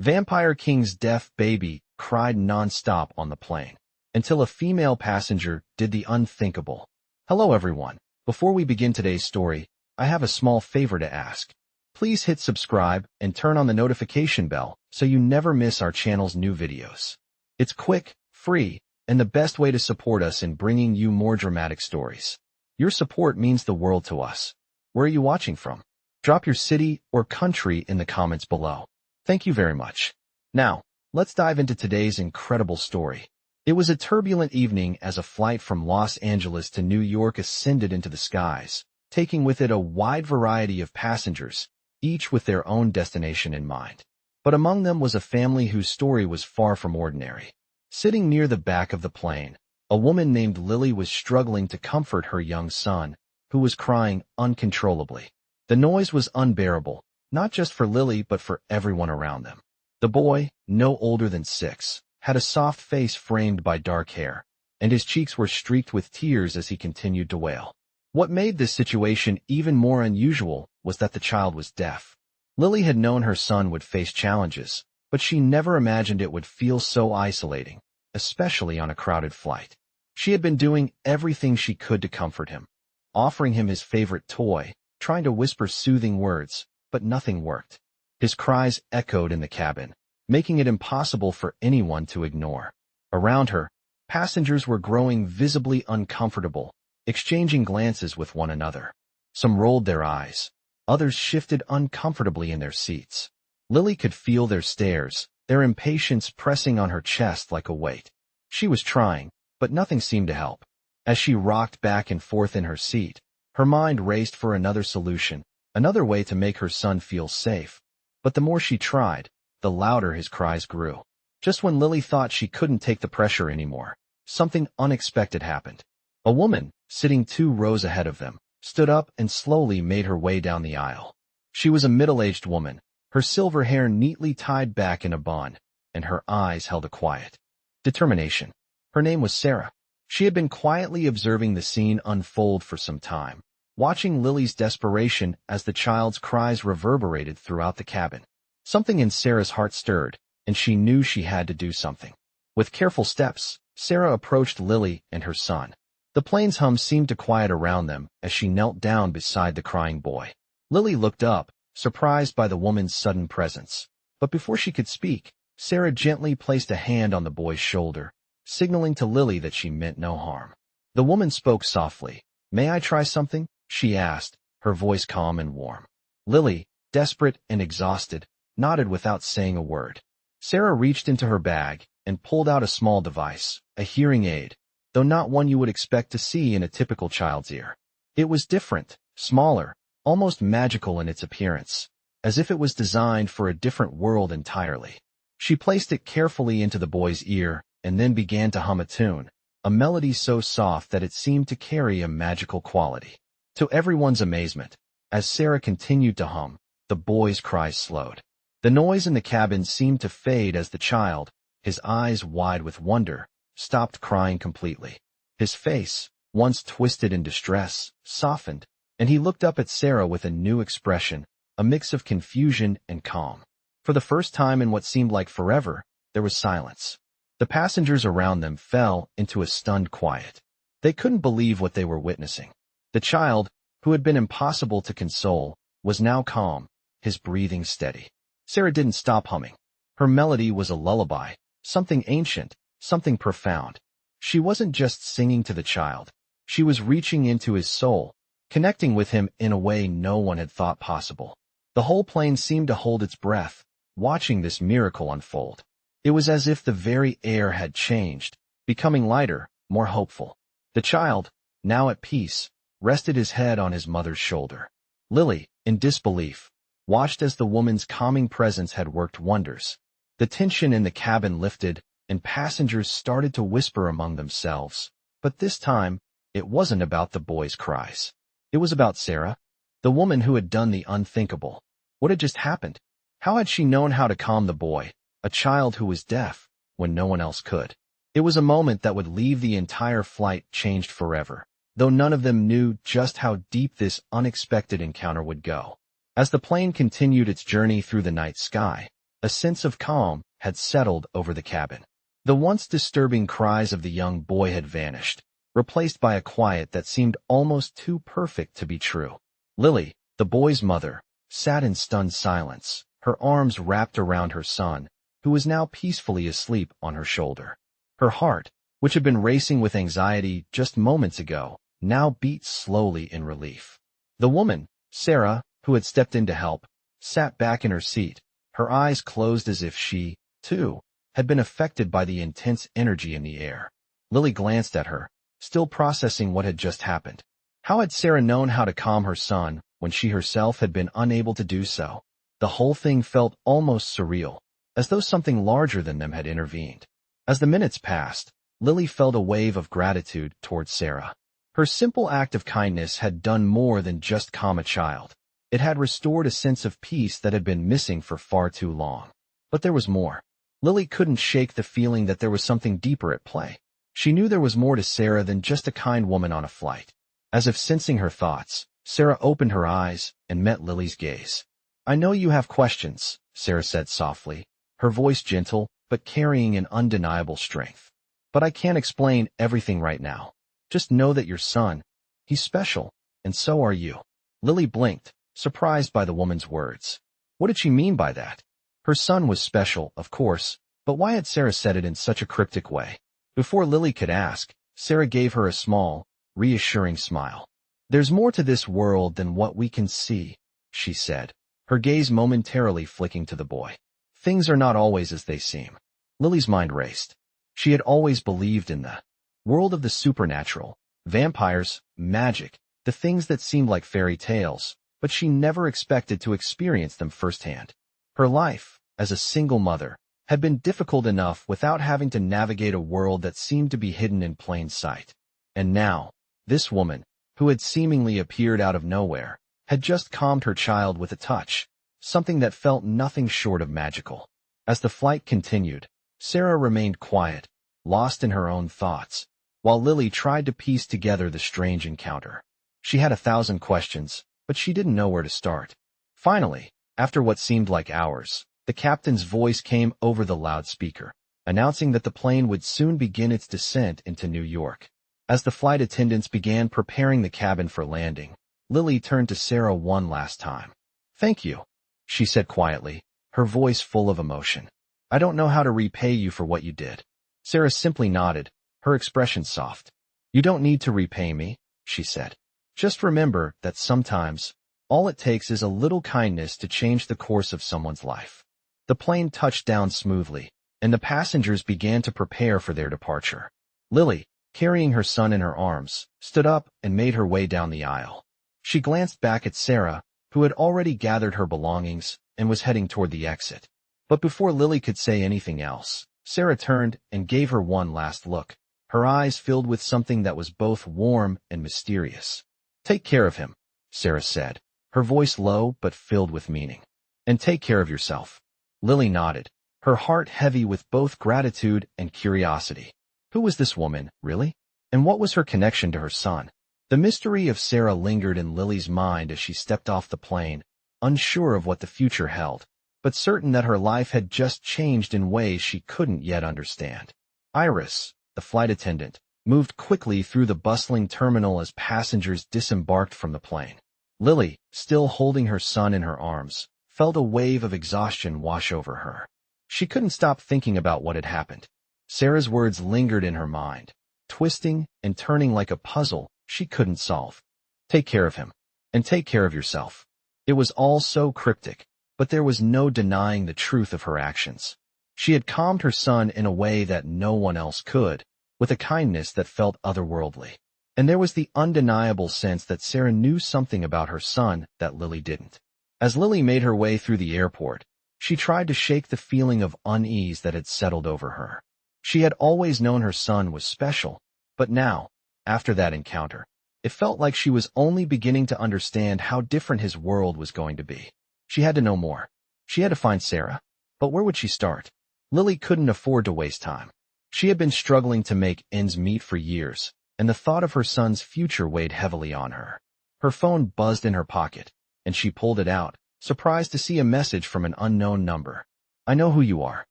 Vampire King's deaf baby cried nonstop on the plane, until a female passenger did the unthinkable. Hello everyone. Before we begin today's story, I have a small favor to ask. Please hit subscribe and turn on the notification bell so you never miss our channel's new videos. It's quick, free, and the best way to support us in bringing you more dramatic stories. Your support means the world to us. Where are you watching from? Drop your city or country in the comments below. Thank you very much. Now, let's dive into today's incredible story. It was a turbulent evening as a flight from Los Angeles to New York ascended into the skies, taking with it a wide variety of passengers, each with their own destination in mind. But among them was a family whose story was far from ordinary. Sitting near the back of the plane, a woman named Lily was struggling to comfort her young son, who was crying uncontrollably. The noise was unbearable, not just for Lily but for everyone around them. The boy, no older than 6, had a soft face framed by dark hair, and his cheeks were streaked with tears as he continued to wail. What made this situation even more unusual was that the child was deaf. Lily had known her son would face challenges, but she never imagined it would feel so isolating, especially on a crowded flight. She had been doing everything she could to comfort him, offering him his favorite toy, trying to whisper soothing words, but nothing worked. His cries echoed in the cabin, making it impossible for anyone to ignore. Around her, passengers were growing visibly uncomfortable, exchanging glances with one another. Some rolled their eyes. Others shifted uncomfortably in their seats. Lily could feel their stares, their impatience pressing on her chest like a weight. She was trying, but nothing seemed to help. As she rocked back and forth in her seat, her mind raced for another solution, another way to make her son feel safe. But the more she tried, the louder his cries grew. Just when Lily thought she couldn't take the pressure anymore, something unexpected happened. A woman, sitting 2 rows ahead of them, stood up and slowly made her way down the aisle. She was a middle-aged woman, her silver hair neatly tied back in a bun, and her eyes held a quiet determination. Her name was Sarah. She had been quietly observing the scene unfold for some time, watching Lily's desperation as the child's cries reverberated throughout the cabin. Something in Sarah's heart stirred, and she knew she had to do something. With careful steps, Sarah approached Lily and her son. The plane's hum seemed to quiet around them as she knelt down beside the crying boy. Lily looked up, surprised by the woman's sudden presence. But before she could speak, Sarah gently placed a hand on the boy's shoulder, signaling to Lily that she meant no harm. The woman spoke softly. "May I try something?" she asked, her voice calm and warm. Lily, desperate and exhausted, nodded without saying a word. Sarah reached into her bag and pulled out a small device, a hearing aid, though not one you would expect to see in a typical child's ear. It was different, smaller, almost magical in its appearance, as if it was designed for a different world entirely. She placed it carefully into the boy's ear and then began to hum a tune, a melody so soft that it seemed to carry a magical quality. To everyone's amazement, as Sarah continued to hum, the boy's cries slowed. The noise in the cabin seemed to fade as the child, his eyes wide with wonder, stopped crying completely. His face, once twisted in distress, softened, and he looked up at Sarah with a new expression, a mix of confusion and calm. For the first time in what seemed like forever, there was silence. The passengers around them fell into a stunned quiet. They couldn't believe what they were witnessing. The child, who had been impossible to console, was now calm, his breathing steady. Sarah didn't stop humming. Her melody was a lullaby, something ancient, something profound. She wasn't just singing to the child. She was reaching into his soul, connecting with him in a way no one had thought possible. The whole plane seemed to hold its breath, watching this miracle unfold. It was as if the very air had changed, becoming lighter, more hopeful. The child, now at peace, rested his head on his mother's shoulder. Lily, in disbelief, watched as the woman's calming presence had worked wonders. The tension in the cabin lifted, and passengers started to whisper among themselves. But this time, it wasn't about the boy's cries. It was about Sarah, the woman who had done the unthinkable. What had just happened? How had she known how to calm the boy, a child who was deaf, when no one else could? It was a moment that would leave the entire flight changed forever, though none of them knew just how deep this unexpected encounter would go. As the plane continued its journey through the night sky, A sense of calm had settled over the cabin. The once disturbing cries of the young boy had vanished, replaced by a quiet that seemed almost too perfect to be true. Lily, the boy's mother, sat in stunned silence, her arms wrapped around her son, who was now peacefully asleep on her shoulder. Her heart, which had been racing with anxiety just moments ago, now beat slowly in relief. The woman, Sarah, who had stepped in to help, sat back in her seat, her eyes closed as if she, too, had been affected by the intense energy in the air. Lily glanced at her, still processing what had just happened. How had Sarah known how to calm her son when she herself had been unable to do so? The whole thing felt almost surreal, as though something larger than them had intervened. As the minutes passed, Lily felt a wave of gratitude towards Sarah. Her simple act of kindness had done more than just calm a child. It had restored a sense of peace that had been missing for far too long. But there was more. Lily couldn't shake the feeling that there was something deeper at play. She knew there was more to Sarah than just a kind woman on a flight. As if sensing her thoughts, Sarah opened her eyes and met Lily's gaze. "I know you have questions," Sarah said softly, her voice gentle but carrying an undeniable strength. "But I can't explain everything right now. Just know that your son, he's special, and so are you." Lily blinked, surprised by the woman's words. What did she mean by that? Her son was special, of course, but why had Sarah said it in such a cryptic way? Before Lily could ask, Sarah gave her a small, reassuring smile. "There's more to this world than what we can see," she said, her gaze momentarily flicking to the boy. "Things are not always as they seem." Lily's mind raced. She had always believed in the world of the supernatural, vampires, magic, the things that seemed like fairy tales, but she never expected to experience them firsthand. Her life, as a single mother, had been difficult enough without having to navigate a world that seemed to be hidden in plain sight. And now, this woman, who had seemingly appeared out of nowhere, had just calmed her child with a touch, something that felt nothing short of magical. As the flight continued, Sarah remained quiet, lost in her own thoughts, while Lily tried to piece together the strange encounter. She had 1,000 questions, but she didn't know where to start. Finally, after what seemed like hours, the captain's voice came over the loudspeaker, announcing that the plane would soon begin its descent into New York. As the flight attendants began preparing the cabin for landing, Lily turned to Sarah one last time. "Thank you," she said quietly, her voice full of emotion. "I don't know how to repay you for what you did." Sarah simply nodded, her expression soft. "You don't need to repay me," she said. "Just remember that sometimes, all it takes is a little kindness to change the course of someone's life." The plane touched down smoothly, and the passengers began to prepare for their departure. Lily, carrying her son in her arms, stood up and made her way down the aisle. She glanced back at Sarah, who had already gathered her belongings and was heading toward the exit. But before Lily could say anything else, Sarah turned and gave her one last look, her eyes filled with something that was both warm and mysterious. "Take care of him," Sarah said, her voice low but filled with meaning. "And take care of yourself." Lily nodded, her heart heavy with both gratitude and curiosity. Who was this woman, really? And what was her connection to her son? The mystery of Sarah lingered in Lily's mind as she stepped off the plane, unsure of what the future held, but certain that her life had just changed in ways she couldn't yet understand. Iris, the flight attendant, moved quickly through the bustling terminal as passengers disembarked from the plane. Lily, still holding her son in her arms, felt a wave of exhaustion wash over her. She couldn't stop thinking about what had happened. Sarah's words lingered in her mind, twisting and turning like a puzzle she couldn't solve. "Take care of him, and take care of yourself." It was all so cryptic, but there was no denying the truth of her actions. She had calmed her son in a way that no one else could, with a kindness that felt otherworldly. And there was the undeniable sense that Sarah knew something about her son that Lily didn't. As Lily made her way through the airport, she tried to shake the feeling of unease that had settled over her. She had always known her son was special, but now, after that encounter, it felt like she was only beginning to understand how different his world was going to be. She had to know more. She had to find Sarah. But where would she start? Lily couldn't afford to waste time. She had been struggling to make ends meet for years, and the thought of her son's future weighed heavily on her. Her phone buzzed in her pocket, and she pulled it out, surprised to see a message from an unknown number. I know who you are.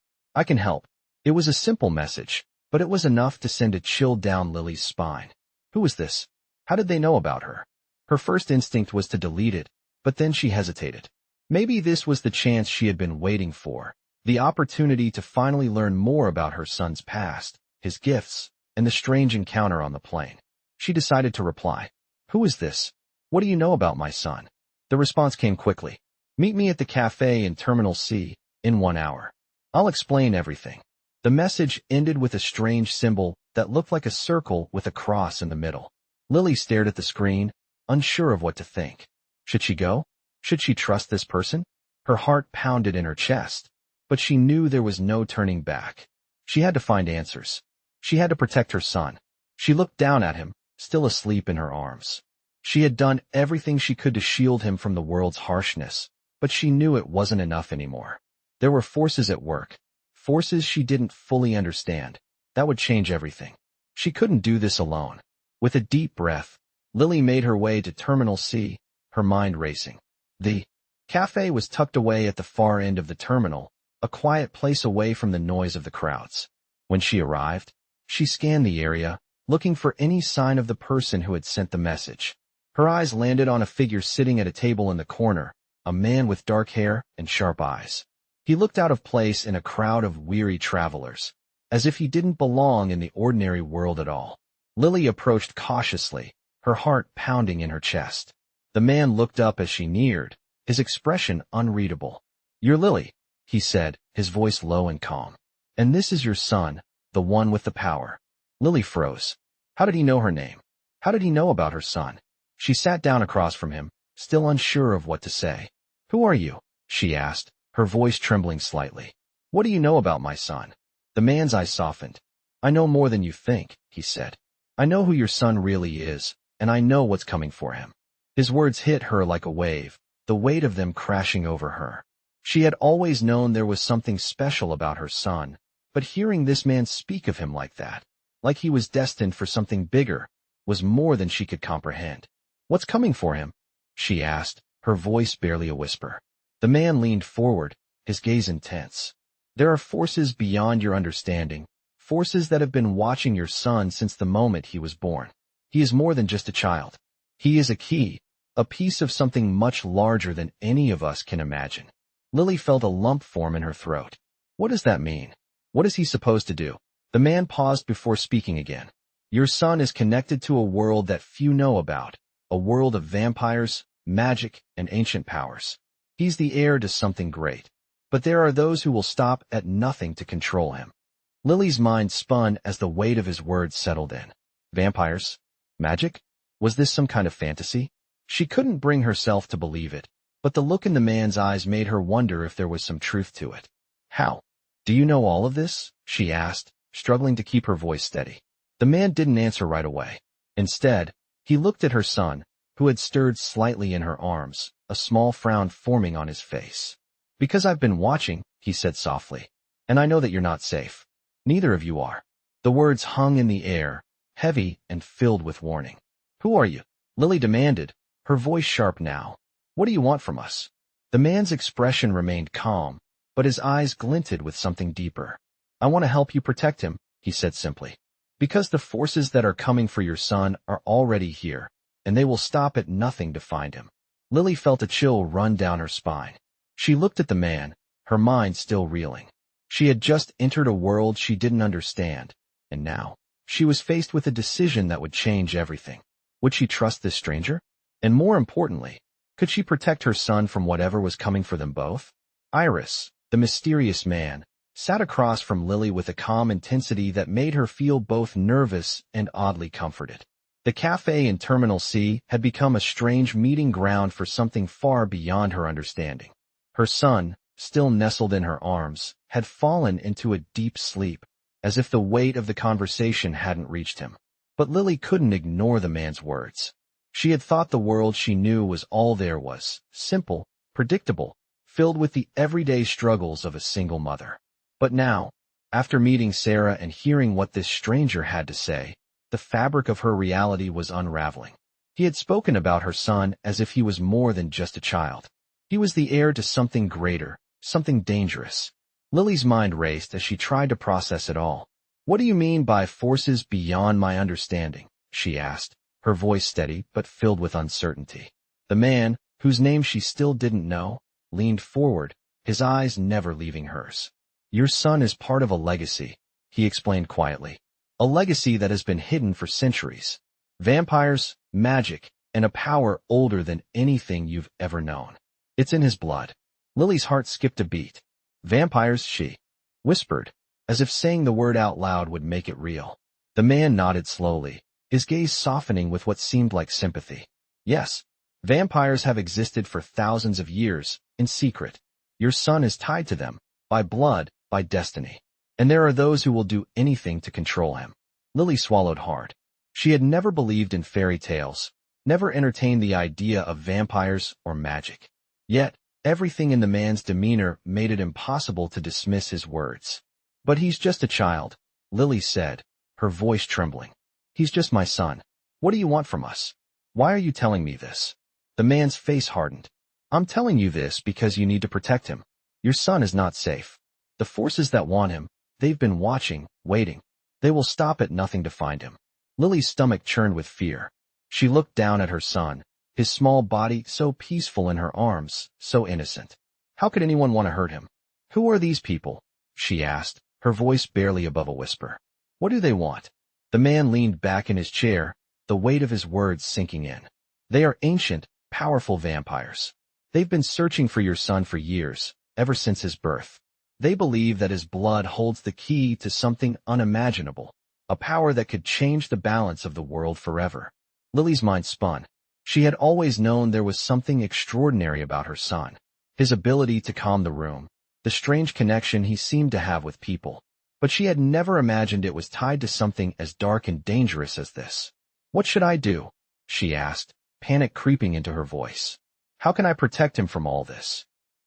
I can help. It was a simple message, but it was enough to send a chill down Lily's spine. Who was this? How did they know about her? Her first instinct was to delete it, but then she hesitated. Maybe this was the chance she had been waiting for, the opportunity to finally learn more about her son's past, his gifts, and the strange encounter on the plane. She decided to reply. Who is this? What do you know about my son? The response came quickly. Meet me at the cafe in Terminal C in 1 hour. I'll explain everything. The message ended with a strange symbol that looked like a circle with a cross in the middle. Lily stared at the screen, unsure of what to think. Should she go? Should she trust this person? Her heart pounded in her chest, but she knew there was no turning back. She had to find answers. She had to protect her son. She looked down at him, still asleep in her arms. She had done everything she could to shield him from the world's harshness, but she knew it wasn't enough anymore. There were forces at work, forces she didn't fully understand, that would change everything. She couldn't do this alone. With a deep breath, Lily made her way to Terminal C, her mind racing. The cafe was tucked away at the far end of the terminal, a quiet place away from the noise of the crowds. When she arrived, she scanned the area, looking for any sign of the person who had sent the message. Her eyes landed on a figure sitting at a table in the corner, a man with dark hair and sharp eyes. He looked out of place in a crowd of weary travelers, as if he didn't belong in the ordinary world at all. Lily approached cautiously, her heart pounding in her chest. The man looked up as she neared, his expression unreadable. You're Lily, he said, his voice low and calm. And this is your son, the one with the power. Lily froze. How did he know her name? How did he know about her son? She sat down across from him, still unsure of what to say. Who are you? She asked, her voice trembling slightly. What do you know about my son? The man's eyes softened. I know more than you think, he said. I know who your son really is, and I know what's coming for him. His words hit her like a wave, the weight of them crashing over her. She had always known there was something special about her son, but hearing this man speak of him like that, like he was destined for something bigger, was more than she could comprehend. What's coming for him? She asked, her voice barely a whisper. The man leaned forward, his gaze intense. There are forces beyond your understanding, forces that have been watching your son since the moment he was born. He is more than just a child. He is a key, a piece of something much larger than any of us can imagine. Lily felt a lump form in her throat. What does that mean? What is he supposed to do? The man paused before speaking again. Your son is connected to a world that few know about, a world of vampires, magic, and ancient powers. He's the heir to something great. But there are those who will stop at nothing to control him. Lily's mind spun as the weight of his words settled in. Vampires? Magic? Was this some kind of fantasy? She couldn't bring herself to believe it, but the look in the man's eyes made her wonder if there was some truth to it. How? Do you know all of this? She asked, struggling to keep her voice steady. The man didn't answer right away. Instead, he looked at her son, who had stirred slightly in her arms, a small frown forming on his face. Because I've been watching, he said softly, and I know that you're not safe. Neither of you are. The words hung in the air, heavy and filled with warning. Who are you? Lily demanded, her voice sharp now. What do you want from us? The man's expression remained calm, but his eyes glinted with something deeper. I want to help you protect him, he said simply. Because the forces that are coming for your son are already here, and they will stop at nothing to find him. Lily felt a chill run down her spine. She looked at the man, her mind still reeling. She had just entered a world she didn't understand, and now, she was faced with a decision that would change everything. Would she trust this stranger? And more importantly, could she protect her son from whatever was coming for them both? Iris, the mysterious man, sat across from Lily with a calm intensity that made her feel both nervous and oddly comforted. The cafe in Terminal C had become a strange meeting ground for something far beyond her understanding. Her son, still nestled in her arms, had fallen into a deep sleep, as if the weight of the conversation hadn't reached him. But Lily couldn't ignore the man's words. She had thought the world she knew was all there was, simple, predictable, filled with the everyday struggles of a single mother. But now, after meeting Sarah and hearing what this stranger had to say, the fabric of her reality was unraveling. He had spoken about her son as if he was more than just a child. He was the heir to something greater, something dangerous. Lily's mind raced as she tried to process it all. What do you mean by forces beyond my understanding? She asked, her voice steady but filled with uncertainty. The man, whose name she still didn't know, leaned forward, his eyes never leaving hers. Your son is part of a legacy, he explained quietly. A legacy that has been hidden for centuries. Vampires, magic, and a power older than anything you've ever known. It's in his blood. Lily's heart skipped a beat. Vampires, she whispered, as if saying the word out loud would make it real. The man nodded slowly, his gaze softening with what seemed like sympathy. Yes, vampires have existed for thousands of years, in secret. Your son is tied to them, by blood, by destiny. And there are those who will do anything to control him. Lily swallowed hard. She had never believed in fairy tales, never entertained the idea of vampires or magic. Yet, everything in the man's demeanor made it impossible to dismiss his words. But he's just a child, Lily said, her voice trembling. He's just my son. What do you want from us? Why are you telling me this? The man's face hardened. I'm telling you this because you need to protect him. Your son is not safe. The forces that want him, they've been watching, waiting. They will stop at nothing to find him. Lily's stomach churned with fear. She looked down at her son, his small body so peaceful in her arms, so innocent. How could anyone want to hurt him? Who are these people? She asked, her voice barely above a whisper. What do they want? The man leaned back in his chair, the weight of his words sinking in. They are ancient, powerful vampires. They've been searching for your son for years, ever since his birth. They believe that his blood holds the key to something unimaginable, a power that could change the balance of the world forever. Lily's mind spun. She had always known there was something extraordinary about her son. His ability to calm the room, the strange connection he seemed to have with people. But she had never imagined it was tied to something as dark and dangerous as this. What should I do? She asked, panic creeping into her voice. How can I protect him from all this?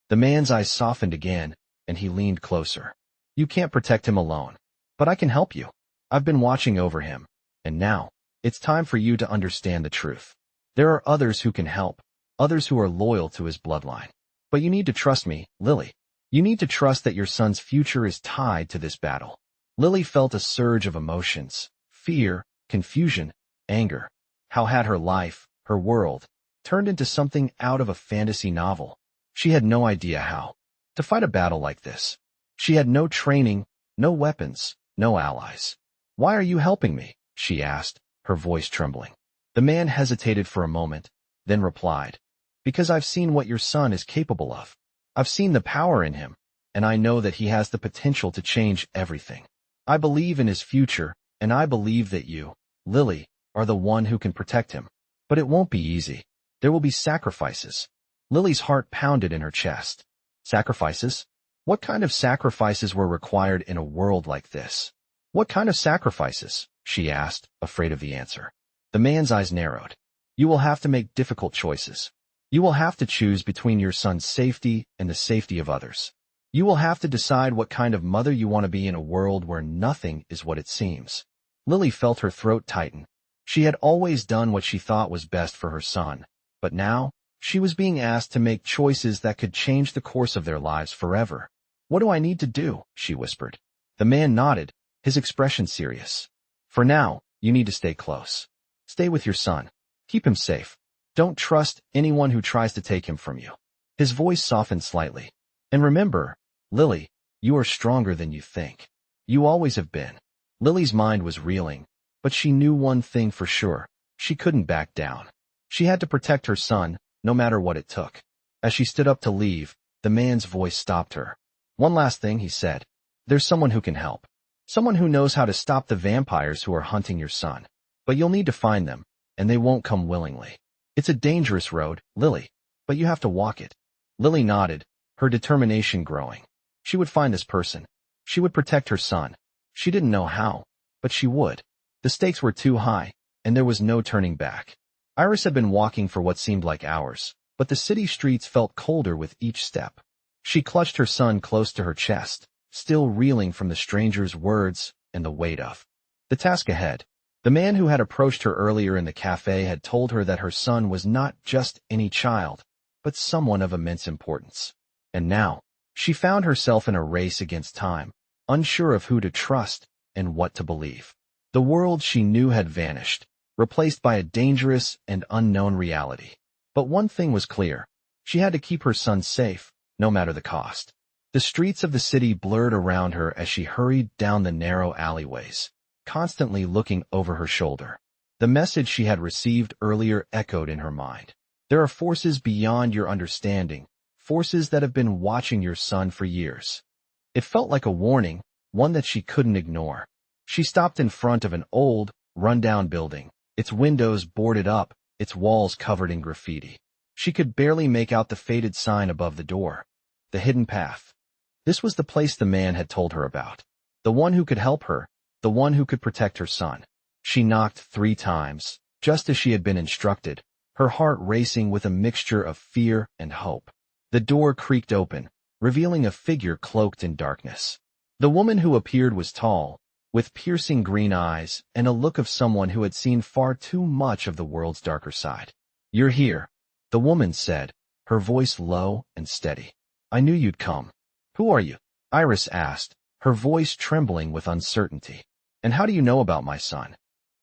The man's eyes softened again, and he leaned closer. You can't protect him alone. But I can help you. I've been watching over him, and now, it's time for you to understand the truth. There are others who can help, others who are loyal to his bloodline. But you need to trust me, Lily. You need to trust that your son's future is tied to this battle. Lily felt a surge of emotions, fear, confusion, anger. How had her life, her world, turned into something out of a fantasy novel? She had no idea how to fight a battle like this. She had no training, no weapons, no allies. Why are you helping me? She asked, her voice trembling. The man hesitated for a moment, then replied, because I've seen what your son is capable of. I've seen the power in him, and I know that he has the potential to change everything. I believe in his future, and I believe that you, Lily, are the one who can protect him. But it won't be easy. There will be sacrifices. Lily's heart pounded in her chest. Sacrifices? What kind of sacrifices were required in a world like this? What kind of sacrifices? She asked, afraid of the answer. The man's eyes narrowed. You will have to make difficult choices. You will have to choose between your son's safety and the safety of others. You will have to decide what kind of mother you want to be in a world where nothing is what it seems. Lily felt her throat tighten. She had always done what she thought was best for her son, but now, she was being asked to make choices that could change the course of their lives forever. What do I need to do? She whispered. The man nodded, his expression serious. For now, you need to stay close. Stay with your son. Keep him safe. Don't trust anyone who tries to take him from you. His voice softened slightly. And remember, Lily, you are stronger than you think. You always have been. Lily's mind was reeling, but she knew one thing for sure. She couldn't back down. She had to protect her son, no matter what it took. As she stood up to leave, the man's voice stopped her. One last thing, he said. There's someone who can help. Someone who knows how to stop the vampires who are hunting your son. But you'll need to find them, and they won't come willingly. It's a dangerous road, Lily, but you have to walk it. Lily nodded, her determination growing. She would find this person. She would protect her son. She didn't know how, but she would. The stakes were too high, and there was no turning back. Iris had been walking for what seemed like hours, but the city streets felt colder with each step. She clutched her son close to her chest, still reeling from the stranger's words and the weight of the task ahead. The man who had approached her earlier in the cafe had told her that her son was not just any child, but someone of immense importance. And now, She found herself in a race against time, unsure of who to trust and what to believe. The world she knew had vanished, replaced by a dangerous and unknown reality. But one thing was clear. She had to keep her son safe, no matter the cost. The streets of the city blurred around her as she hurried down the narrow alleyways, constantly looking over her shoulder. The message she had received earlier echoed in her mind. There are forces beyond your understanding, forces that have been watching your son for years. It felt like a warning, one that she couldn't ignore. She stopped in front of an old, run-down building, its windows boarded up, its walls covered in graffiti. She could barely make out the faded sign above the door. The hidden path. This was the place the man had told her about. The one who could help her, the one who could protect her son. She knocked 3 times, just as she had been instructed, her heart racing with a mixture of fear and hope. The door creaked open, revealing a figure cloaked in darkness. The woman who appeared was tall, with piercing green eyes and a look of someone who had seen far too much of the world's darker side. "You're here," the woman said, her voice low and steady. "I knew you'd come." "Who are you?" Iris asked, her voice trembling with uncertainty. "And how do you know about my son?"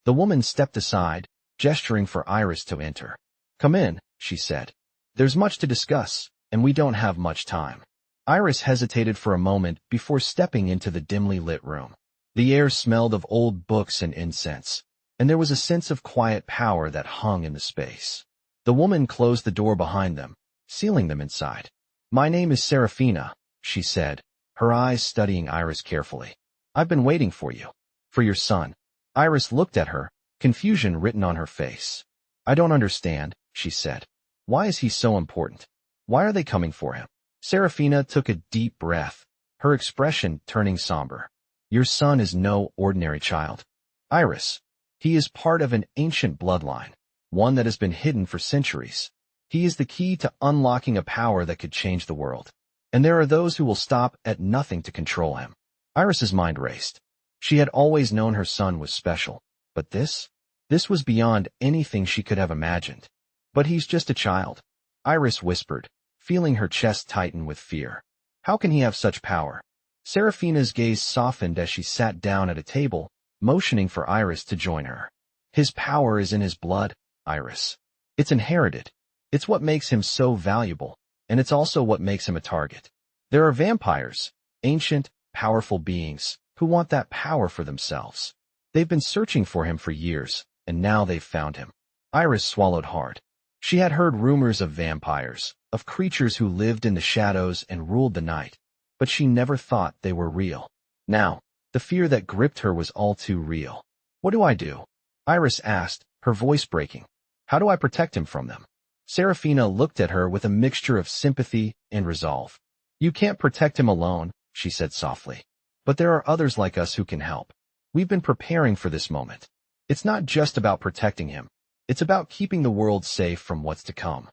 The woman stepped aside, gesturing for Iris to enter. "Come in," she said. "There's much to discuss, and we don't have much time." Iris hesitated for a moment before stepping into the dimly lit room. The air smelled of old books and incense, and there was a sense of quiet power that hung in the space. The woman closed the door behind them, sealing them inside. "My name is Serafina," she said, her eyes studying Iris carefully. "I've been waiting for you. For your son." Iris looked at her, confusion written on her face. "I don't understand," she said. "Why is he so important? Why are they coming for him?" Serafina took a deep breath, her expression turning somber. "Your son is no ordinary child, Iris. He is part of an ancient bloodline, one that has been hidden for centuries. He is the key to unlocking a power that could change the world. And there are those who will stop at nothing to control him." Iris's mind raced. She had always known her son was special, but this was beyond anything she could have imagined. "But he's just a child," Iris whispered, feeling her chest tighten with fear. "How can he have such power?" Serafina's gaze softened as she sat down at a table, motioning for Iris to join her. "His power is in his blood, Iris. It's inherited. It's what makes him so valuable, and it's also what makes him a target. There are vampires, ancient, powerful beings, who want that power for themselves. They've been searching for him for years, and now they've found him." Iris swallowed hard. She had heard rumors of vampires, of creatures who lived in the shadows and ruled the night, but she never thought they were real. Now, the fear that gripped her was all too real. "What do I do?" Iris asked, her voice breaking. "How do I protect him from them?" Serafina looked at her with a mixture of sympathy and resolve. "You can't protect him alone," she said softly. "But there are others like us who can help. We've been preparing for this moment. It's not just about protecting him. It's about keeping the world safe from what's to come."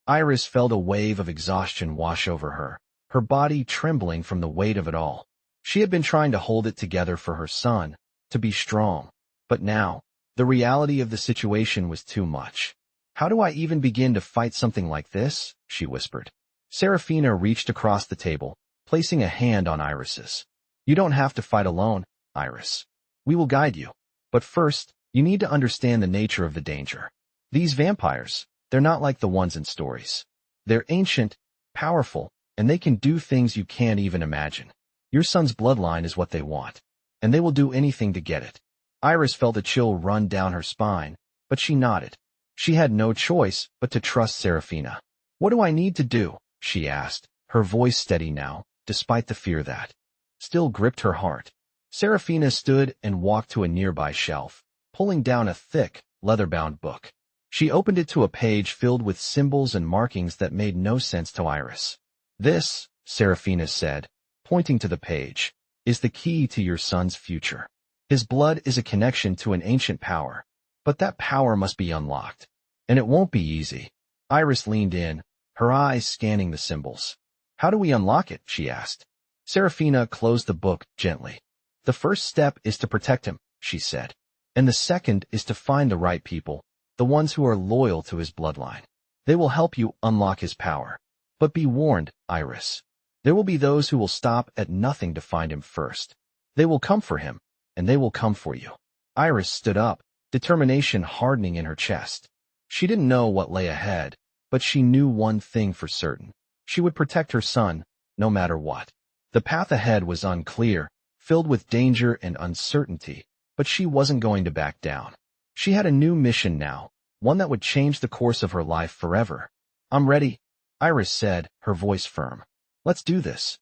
Iris felt a wave of exhaustion wash over her body trembling from the weight of it all. She had been trying to hold it together for her son, to be strong. But now, the reality of the situation was too much. "How do I even begin to fight something like this?" she whispered. Serafina reached across the table, placing a hand on Iris's. "You don't have to fight alone, Iris. We will guide you. But first, you need to understand the nature of the danger. These vampires, they're not like the ones in stories. They're ancient, powerful, and they can do things you can't even imagine. Your son's bloodline is what they want, and they will do anything to get it." Iris felt a chill run down her spine, but she nodded. She had no choice but to trust Serafina. "What do I need to do?" she asked, her voice steady now, despite the fear that still gripped her heart. Serafina stood and walked to a nearby shelf, pulling down a thick, leather-bound book. She opened it to a page filled with symbols and markings that made no sense to Iris. "This," Serafina said, pointing to the page, "is the key to your son's future. His blood is a connection to an ancient power, but that power must be unlocked. And it won't be easy." Iris leaned in, her eyes scanning the symbols. "How do we unlock it?" she asked. Serafina closed the book gently. "The first step is to protect him," she said. "And the second is to find the right people, the ones who are loyal to his bloodline. They will help you unlock his power. But be warned, Iris. There will be those who will stop at nothing to find him first. They will come for him, and they will come for you. Iris stood up, determination hardening in her chest. She didn't know what lay ahead, but she knew one thing for certain. She would protect her son, no matter what. The path ahead was unclear, filled with danger and uncertainty, but she wasn't going to back down. She had a new mission now, one that would change the course of her life forever. "I'm ready," Iris said, her voice firm. "Let's do this."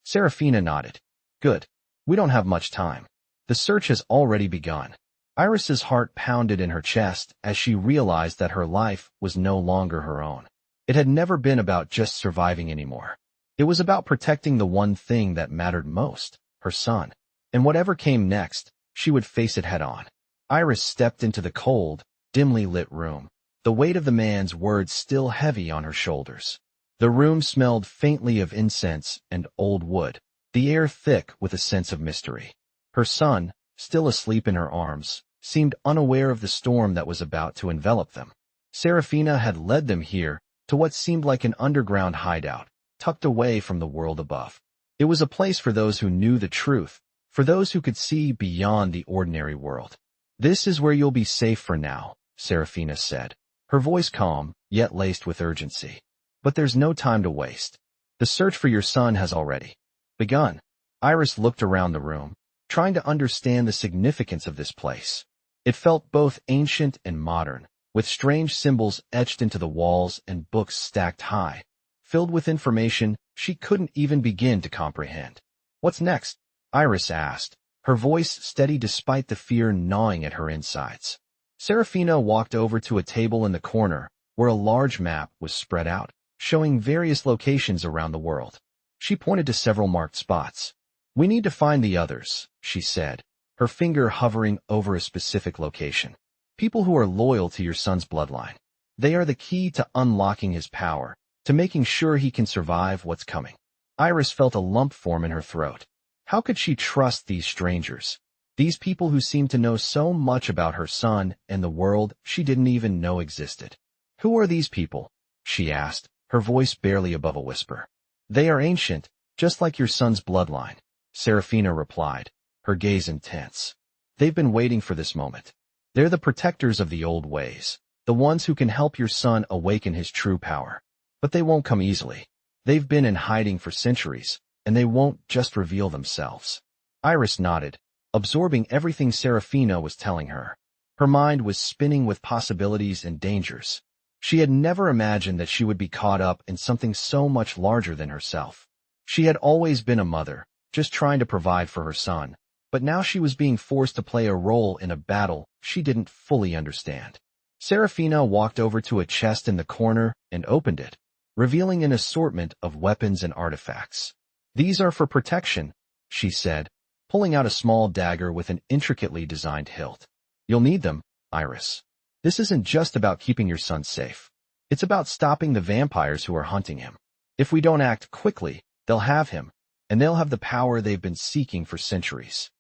Serafina nodded. "Good. We don't have much time. The search has already begun." Iris's heart pounded in her chest as she realized that her life was no longer her own. It had never been about just surviving anymore. It was about protecting the one thing that mattered most, her son. And whatever came next, she would face it head-on. Iris stepped into the cold, dimly lit room, the weight of the man's words still heavy on her shoulders. The room smelled faintly of incense and old wood, the air thick with a sense of mystery. Her son, still asleep in her arms, seemed unaware of the storm that was about to envelop them. Serafina had led them here, to what seemed like an underground hideout, tucked away from the world above. It was a place for those who knew the truth, for those who could see beyond the ordinary world. "This is where you'll be safe for now," Serafina said, her voice calm, yet laced with urgency. "But there's no time to waste. The search for your son has already begun." Iris looked around the room, trying to understand the significance of this place. It felt both ancient and modern, with strange symbols etched into the walls and books stacked high, filled with information she couldn't even begin to comprehend. "What's next?" Iris asked, her voice steady despite the fear gnawing at her insides. Serafina walked over to a table in the corner, where a large map was spread out, showing various locations around the world. She pointed to several marked spots. "We need to find the others," she said, her finger hovering over a specific location. "People who are loyal to your son's bloodline. They are the key to unlocking his power, to making sure he can survive what's coming." Iris felt a lump form in her throat. How could she trust these strangers? These people who seemed to know so much about her son and the world she didn't even know existed. "Who are these people?" she asked, her voice barely above a whisper. "They are ancient, just like your son's bloodline," Serafina replied, her gaze intense. "They've been waiting for this moment. They're the protectors of the old ways, the ones who can help your son awaken his true power. But they won't come easily. They've been in hiding for centuries, and they won't just reveal themselves." Iris nodded, absorbing everything Serafina was telling her. Her mind was spinning with possibilities and dangers. She had never imagined that she would be caught up in something so much larger than herself. She had always been a mother, just trying to provide for her son, but now she was being forced to play a role in a battle she didn't fully understand. Serafina walked over to a chest in the corner and opened it, revealing an assortment of weapons and artifacts. "These are for protection," she said, pulling out a small dagger with an intricately designed hilt. "You'll need them, Iris. This isn't just about keeping your son safe. It's about stopping the vampires who are hunting him. If we don't act quickly, they'll have him, and they'll have the power they've been seeking for centuries."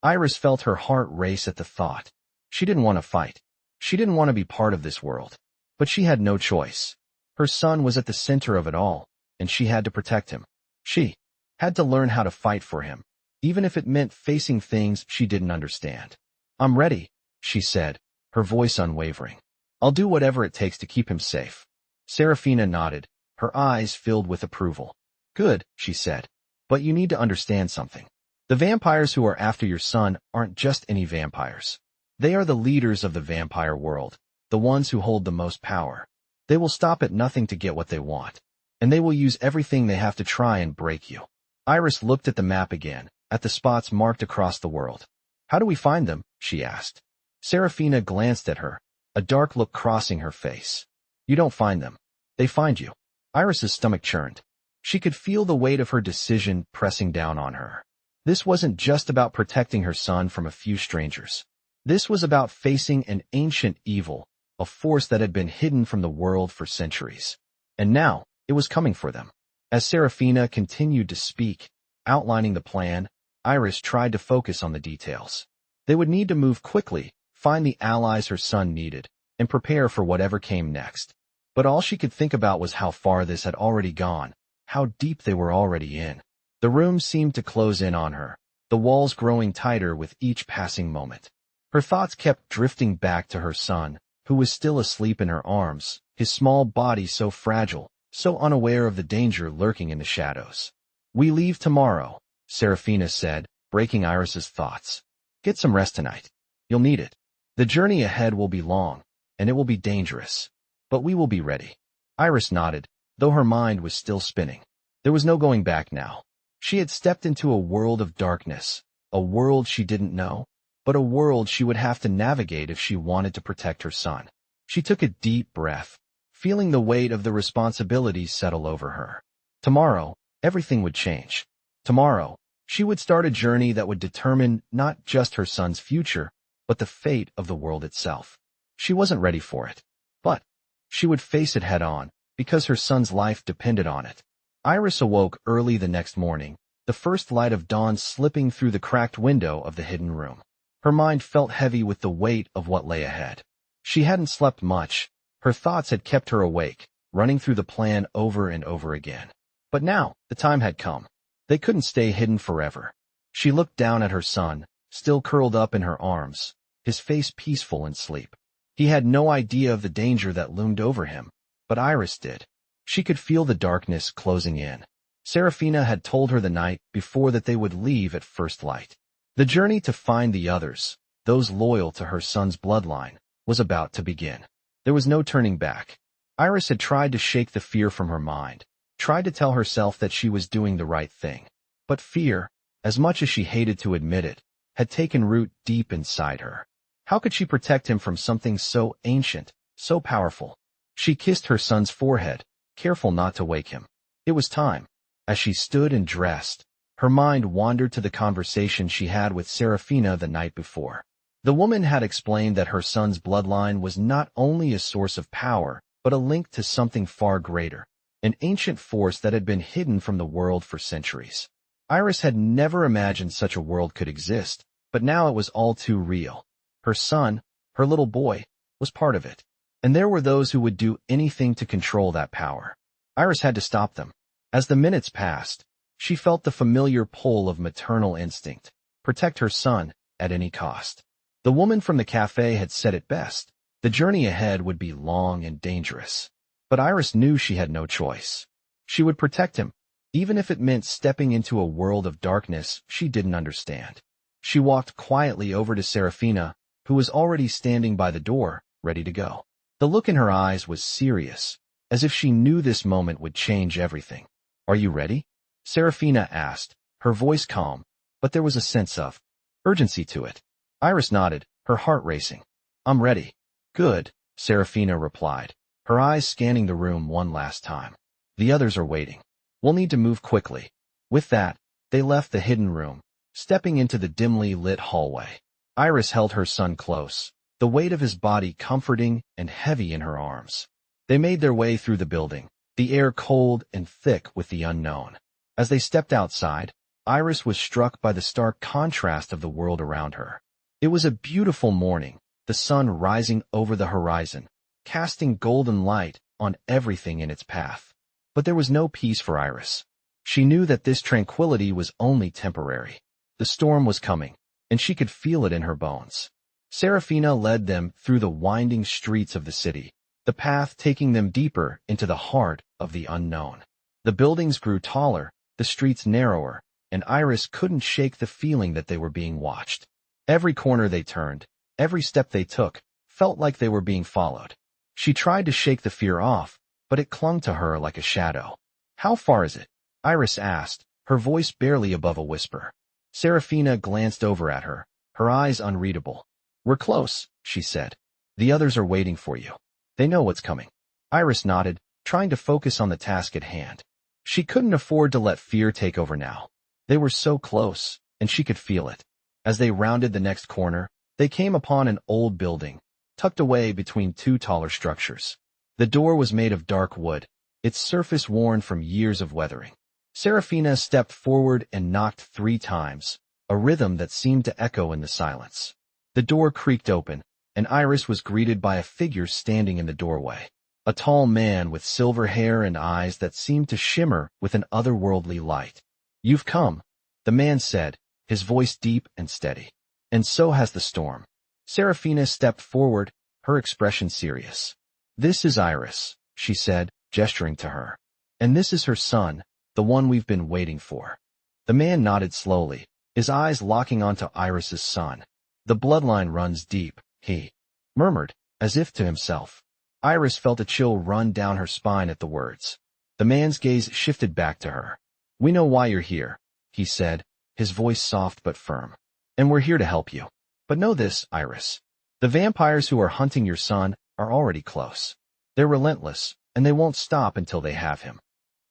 Iris felt her heart race at the thought. She didn't want to fight. She didn't want to be part of this world. But she had no choice. Her son was at the center of it all, and she had to protect him. She had to learn how to fight for him, even if it meant facing things she didn't understand. "I'm ready," she said, her voice unwavering. "I'll do whatever it takes to keep him safe." Serafina nodded, her eyes filled with approval. "Good," she said. "But you need to understand something. The vampires who are after your son aren't just any vampires. They are the leaders of the vampire world, the ones who hold the most power. They will stop at nothing to get what they want, and they will use everything they have to try and break you." Iris looked at the map again, at the spots marked across the world. "How do we find them?" she asked. Serafina glanced at her, a dark look crossing her face. "You don't find them. They find you." Iris's stomach churned. She could feel the weight of her decision pressing down on her. This wasn't just about protecting her son from a few strangers. This was about facing an ancient evil, a force that had been hidden from the world for centuries. And now, it was coming for them. As Serafina continued to speak, outlining the plan, Iris tried to focus on the details. They would need to move quickly, find the allies her son needed, and prepare for whatever came next. But all she could think about was how far this had already gone, how deep they were already in. The room seemed to close in on her, the walls growing tighter with each passing moment. Her thoughts kept drifting back to her son, who was still asleep in her arms, his small body so fragile, so unaware of the danger lurking in the shadows. "We leave tomorrow," Serafina said, breaking Iris's thoughts. "Get some rest tonight. You'll need it. The journey ahead will be long, and it will be dangerous. But we will be ready." Iris nodded, though her mind was still spinning. There was no going back now. She had stepped into a world of darkness, a world she didn't know, but a world she would have to navigate if she wanted to protect her son. She took a deep breath, feeling the weight of the responsibility settle over her. Tomorrow, everything would change. Tomorrow, she would start a journey that would determine not just her son's future, but the fate of the world itself. She wasn't ready for it, but she would face it head on, because her son's life depended on it. Iris awoke early the next morning, the first light of dawn slipping through the cracked window of the hidden room. Her mind felt heavy with the weight of what lay ahead. She hadn't slept much. Her thoughts had kept her awake, running through the plan over and over again. But now, the time had come. They couldn't stay hidden forever. She looked down at her son, still curled up in her arms, his face peaceful in sleep. He had no idea of the danger that loomed over him, but Iris did. She could feel the darkness closing in. Serafina had told her the night before that they would leave at first light. The journey to find the others, those loyal to her son's bloodline, was about to begin. There was no turning back. Iris had tried to shake the fear from her mind, tried to tell herself that she was doing the right thing. But fear, as much as she hated to admit it, had taken root deep inside her. How could she protect him from something so ancient, so powerful? She kissed her son's forehead, careful not to wake him. It was time. As she stood and dressed, her mind wandered to the conversation she had with Serafina the night before. The woman had explained that her son's bloodline was not only a source of power, but a link to something far greater, an ancient force that had been hidden from the world for centuries. Iris had never imagined such a world could exist, but now it was all too real. Her son, her little boy, was part of it, and there were those who would do anything to control that power. Iris had to stop them. As the minutes passed, she felt the familiar pull of maternal instinct, protect her son at any cost. The woman from the cafe had said it best. The journey ahead would be long and dangerous. But Iris knew she had no choice. She would protect him, even if it meant stepping into a world of darkness she didn't understand. She walked quietly over to Serafina, who was already standing by the door, ready to go. The look in her eyes was serious, as if she knew this moment would change everything. "Are you ready?" Serafina asked, her voice calm, but there was a sense of urgency to it. Iris nodded, her heart racing. "I'm ready." "Good," Serafina replied, her eyes scanning the room one last time. "The others are waiting. We'll need to move quickly." With that, they left the hidden room, stepping into the dimly lit hallway. Iris held her son close, the weight of his body comforting and heavy in her arms. They made their way through the building, the air cold and thick with the unknown. As they stepped outside, Iris was struck by the stark contrast of the world around her. It was a beautiful morning, the sun rising over the horizon, casting golden light on everything in its path. But there was no peace for Iris. She knew that this tranquility was only temporary. The storm was coming, and she could feel it in her bones. Serafina led them through the winding streets of the city, the path taking them deeper into the heart of the unknown. The buildings grew taller, the streets narrower, and Iris couldn't shake the feeling that they were being watched. Every corner they turned, every step they took, felt like they were being followed. She tried to shake the fear off, but it clung to her like a shadow. "How far is it?" Iris asked, her voice barely above a whisper. Serafina glanced over at her, her eyes unreadable. "We're close," she said. "The others are waiting for you. They know what's coming." Iris nodded, trying to focus on the task at hand. She couldn't afford to let fear take over now. They were so close, and she could feel it. As they rounded the next corner, they came upon an old building, tucked away between two taller structures. The door was made of dark wood, its surface worn from years of weathering. Serafina stepped forward and knocked 3 times, a rhythm that seemed to echo in the silence. The door creaked open, and Iris was greeted by a figure standing in the doorway. a tall man with silver hair and eyes that seemed to shimmer with an otherworldly light. "You've come," the man said, his voice deep and steady. "And so has the storm." Seraphina stepped forward, her expression serious. "This is Iris," she said, gesturing to her. "And this is her son, the one we've been waiting for." The man nodded slowly, his eyes locking onto Iris's son. "The bloodline runs deep," he murmured, as if to himself. Iris felt a chill run down her spine at the words. The man's gaze shifted back to her. "We know why you're here," he said, his voice soft but firm. "And we're here to help you. But know this, Iris. The vampires who are hunting your son are already close. They're relentless, and they won't stop until they have him."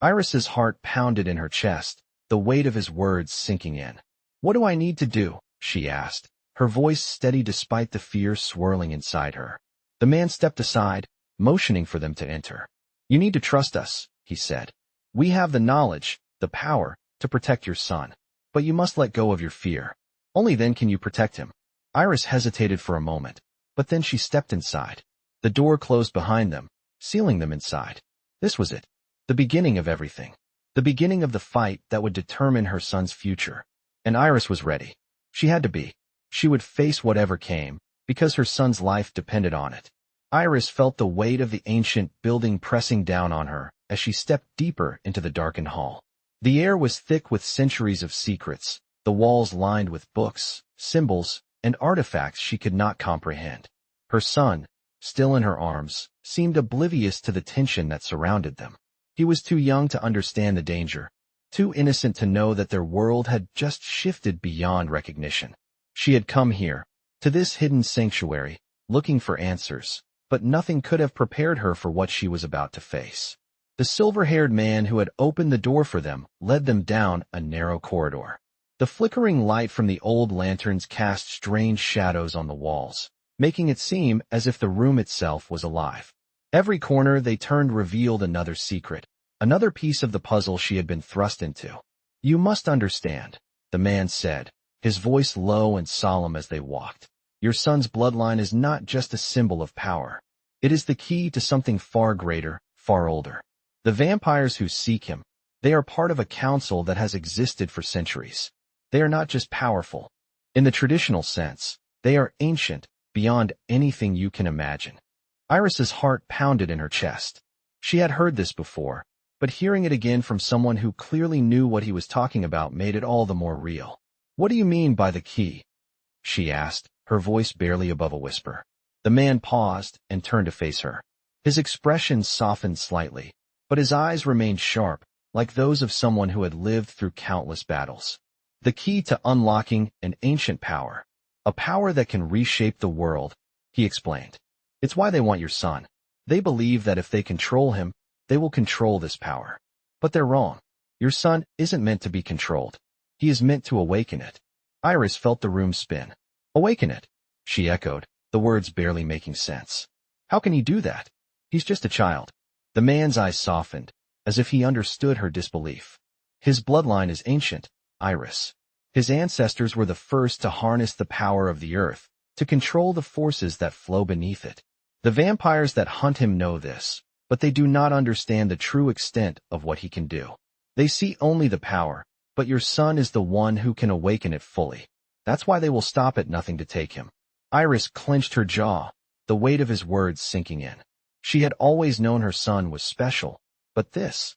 Iris's heart pounded in her chest, the weight of his words sinking in. "What do I need to do?" she asked, her voice steady despite the fear swirling inside her. The man stepped aside, motioning for them to enter. "You need to trust us," he said. "We have the knowledge, the power, to protect your son. But you must let go of your fear. Only then can you protect him." Iris hesitated for a moment, but then she stepped inside. The door closed behind them, sealing them inside. This was it. The beginning of everything. The beginning of the fight that would determine her son's future. And Iris was ready. She had to be. She would face whatever came, because her son's life depended on it. Iris felt the weight of the ancient building pressing down on her as she stepped deeper into the darkened hall. The air was thick with centuries of secrets, the walls lined with books, symbols, and artifacts she could not comprehend. Her son, still in her arms, seemed oblivious to the tension that surrounded them. He was too young to understand the danger, too innocent to know that their world had just shifted beyond recognition. She had come here, to this hidden sanctuary, looking for answers, but nothing could have prepared her for what she was about to face. The silver-haired man who had opened the door for them led them down a narrow corridor. The flickering light from the old lanterns cast strange shadows on the walls, making it seem as if the room itself was alive. Every corner they turned revealed another secret, another piece of the puzzle she had been thrust into. "You must understand," the man said, his voice low and solemn as they walked. "Your son's bloodline is not just a symbol of power. It is the key to something far greater, far older. The vampires who seek him, they are part of a council that has existed for centuries. They are not just powerful. In the traditional sense, they are ancient, beyond anything you can imagine." Iris's heart pounded in her chest. She had heard this before, but hearing it again from someone who clearly knew what he was talking about made it all the more real. "What do you mean by the key?" she asked, her voice barely above a whisper. The man paused and turned to face her. His expression softened slightly, but his eyes remained sharp, like those of someone who had lived through countless battles. "The key to unlocking an ancient power, a power that can reshape the world," he explained. "It's why they want your son. They believe that if they control him, they will control this power. But they're wrong. Your son isn't meant to be controlled. He is meant to awaken it." Iris felt the room spin. "Awaken it," she echoed, the words barely making sense. "How can he do that? He's just a child." The man's eyes softened, as if he understood her disbelief. "His bloodline is ancient, Iris. His ancestors were the first to harness the power of the earth, to control the forces that flow beneath it. The vampires that hunt him know this, but they do not understand the true extent of what he can do. They see only the power, but your son is the one who can awaken it fully. That's why they will stop at nothing to take him." Iris clenched her jaw, the weight of his words sinking in. She had always known her son was special, but this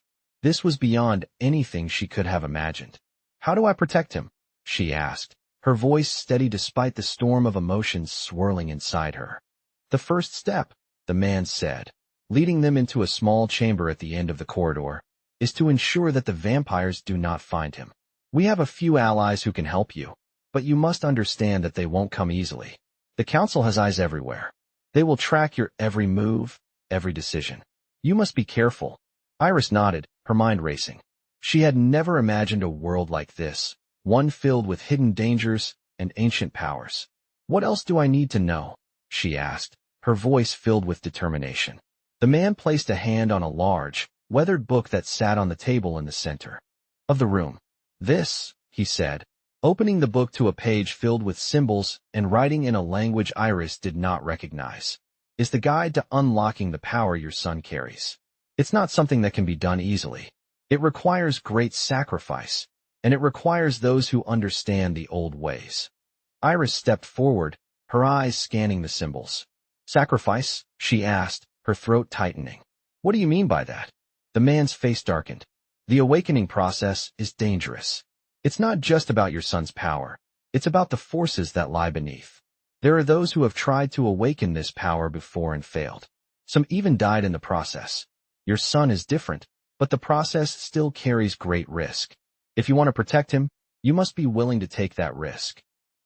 was beyond anything she could have imagined. "How do I protect him?" she asked, her voice steady despite the storm of emotions swirling inside her. "The first step," the man said, leading them into a small chamber at the end of the corridor, "is to ensure that the vampires do not find him. We have a few allies who can help you, but you must understand that they won't come easily. The council has eyes everywhere. They will track your every move, every decision. You must be careful." Iris nodded, her mind racing. She had never imagined a world like this, one filled with hidden dangers and ancient powers. "What else do I need to know?" she asked, her voice filled with determination. The man placed a hand on a large, weathered book that sat on the table in the center of the room. "This," he said, opening the book to a page filled with symbols and writing in a language Iris did not recognize. is the guide to unlocking the power your son carries. It's not something that can be done easily. It requires great sacrifice, and it requires those who understand the old ways. Iris stepped forward, her eyes scanning the symbols. Sacrifice? She asked, her throat tightening. What do you mean by that? The man's face darkened. The awakening process is dangerous. It's not just about your son's power. It's about the forces that lie beneath. There are those who have tried to awaken this power before and failed. Some even died in the process. Your son is different, but the process still carries great risk. If you want to protect him, you must be willing to take that risk.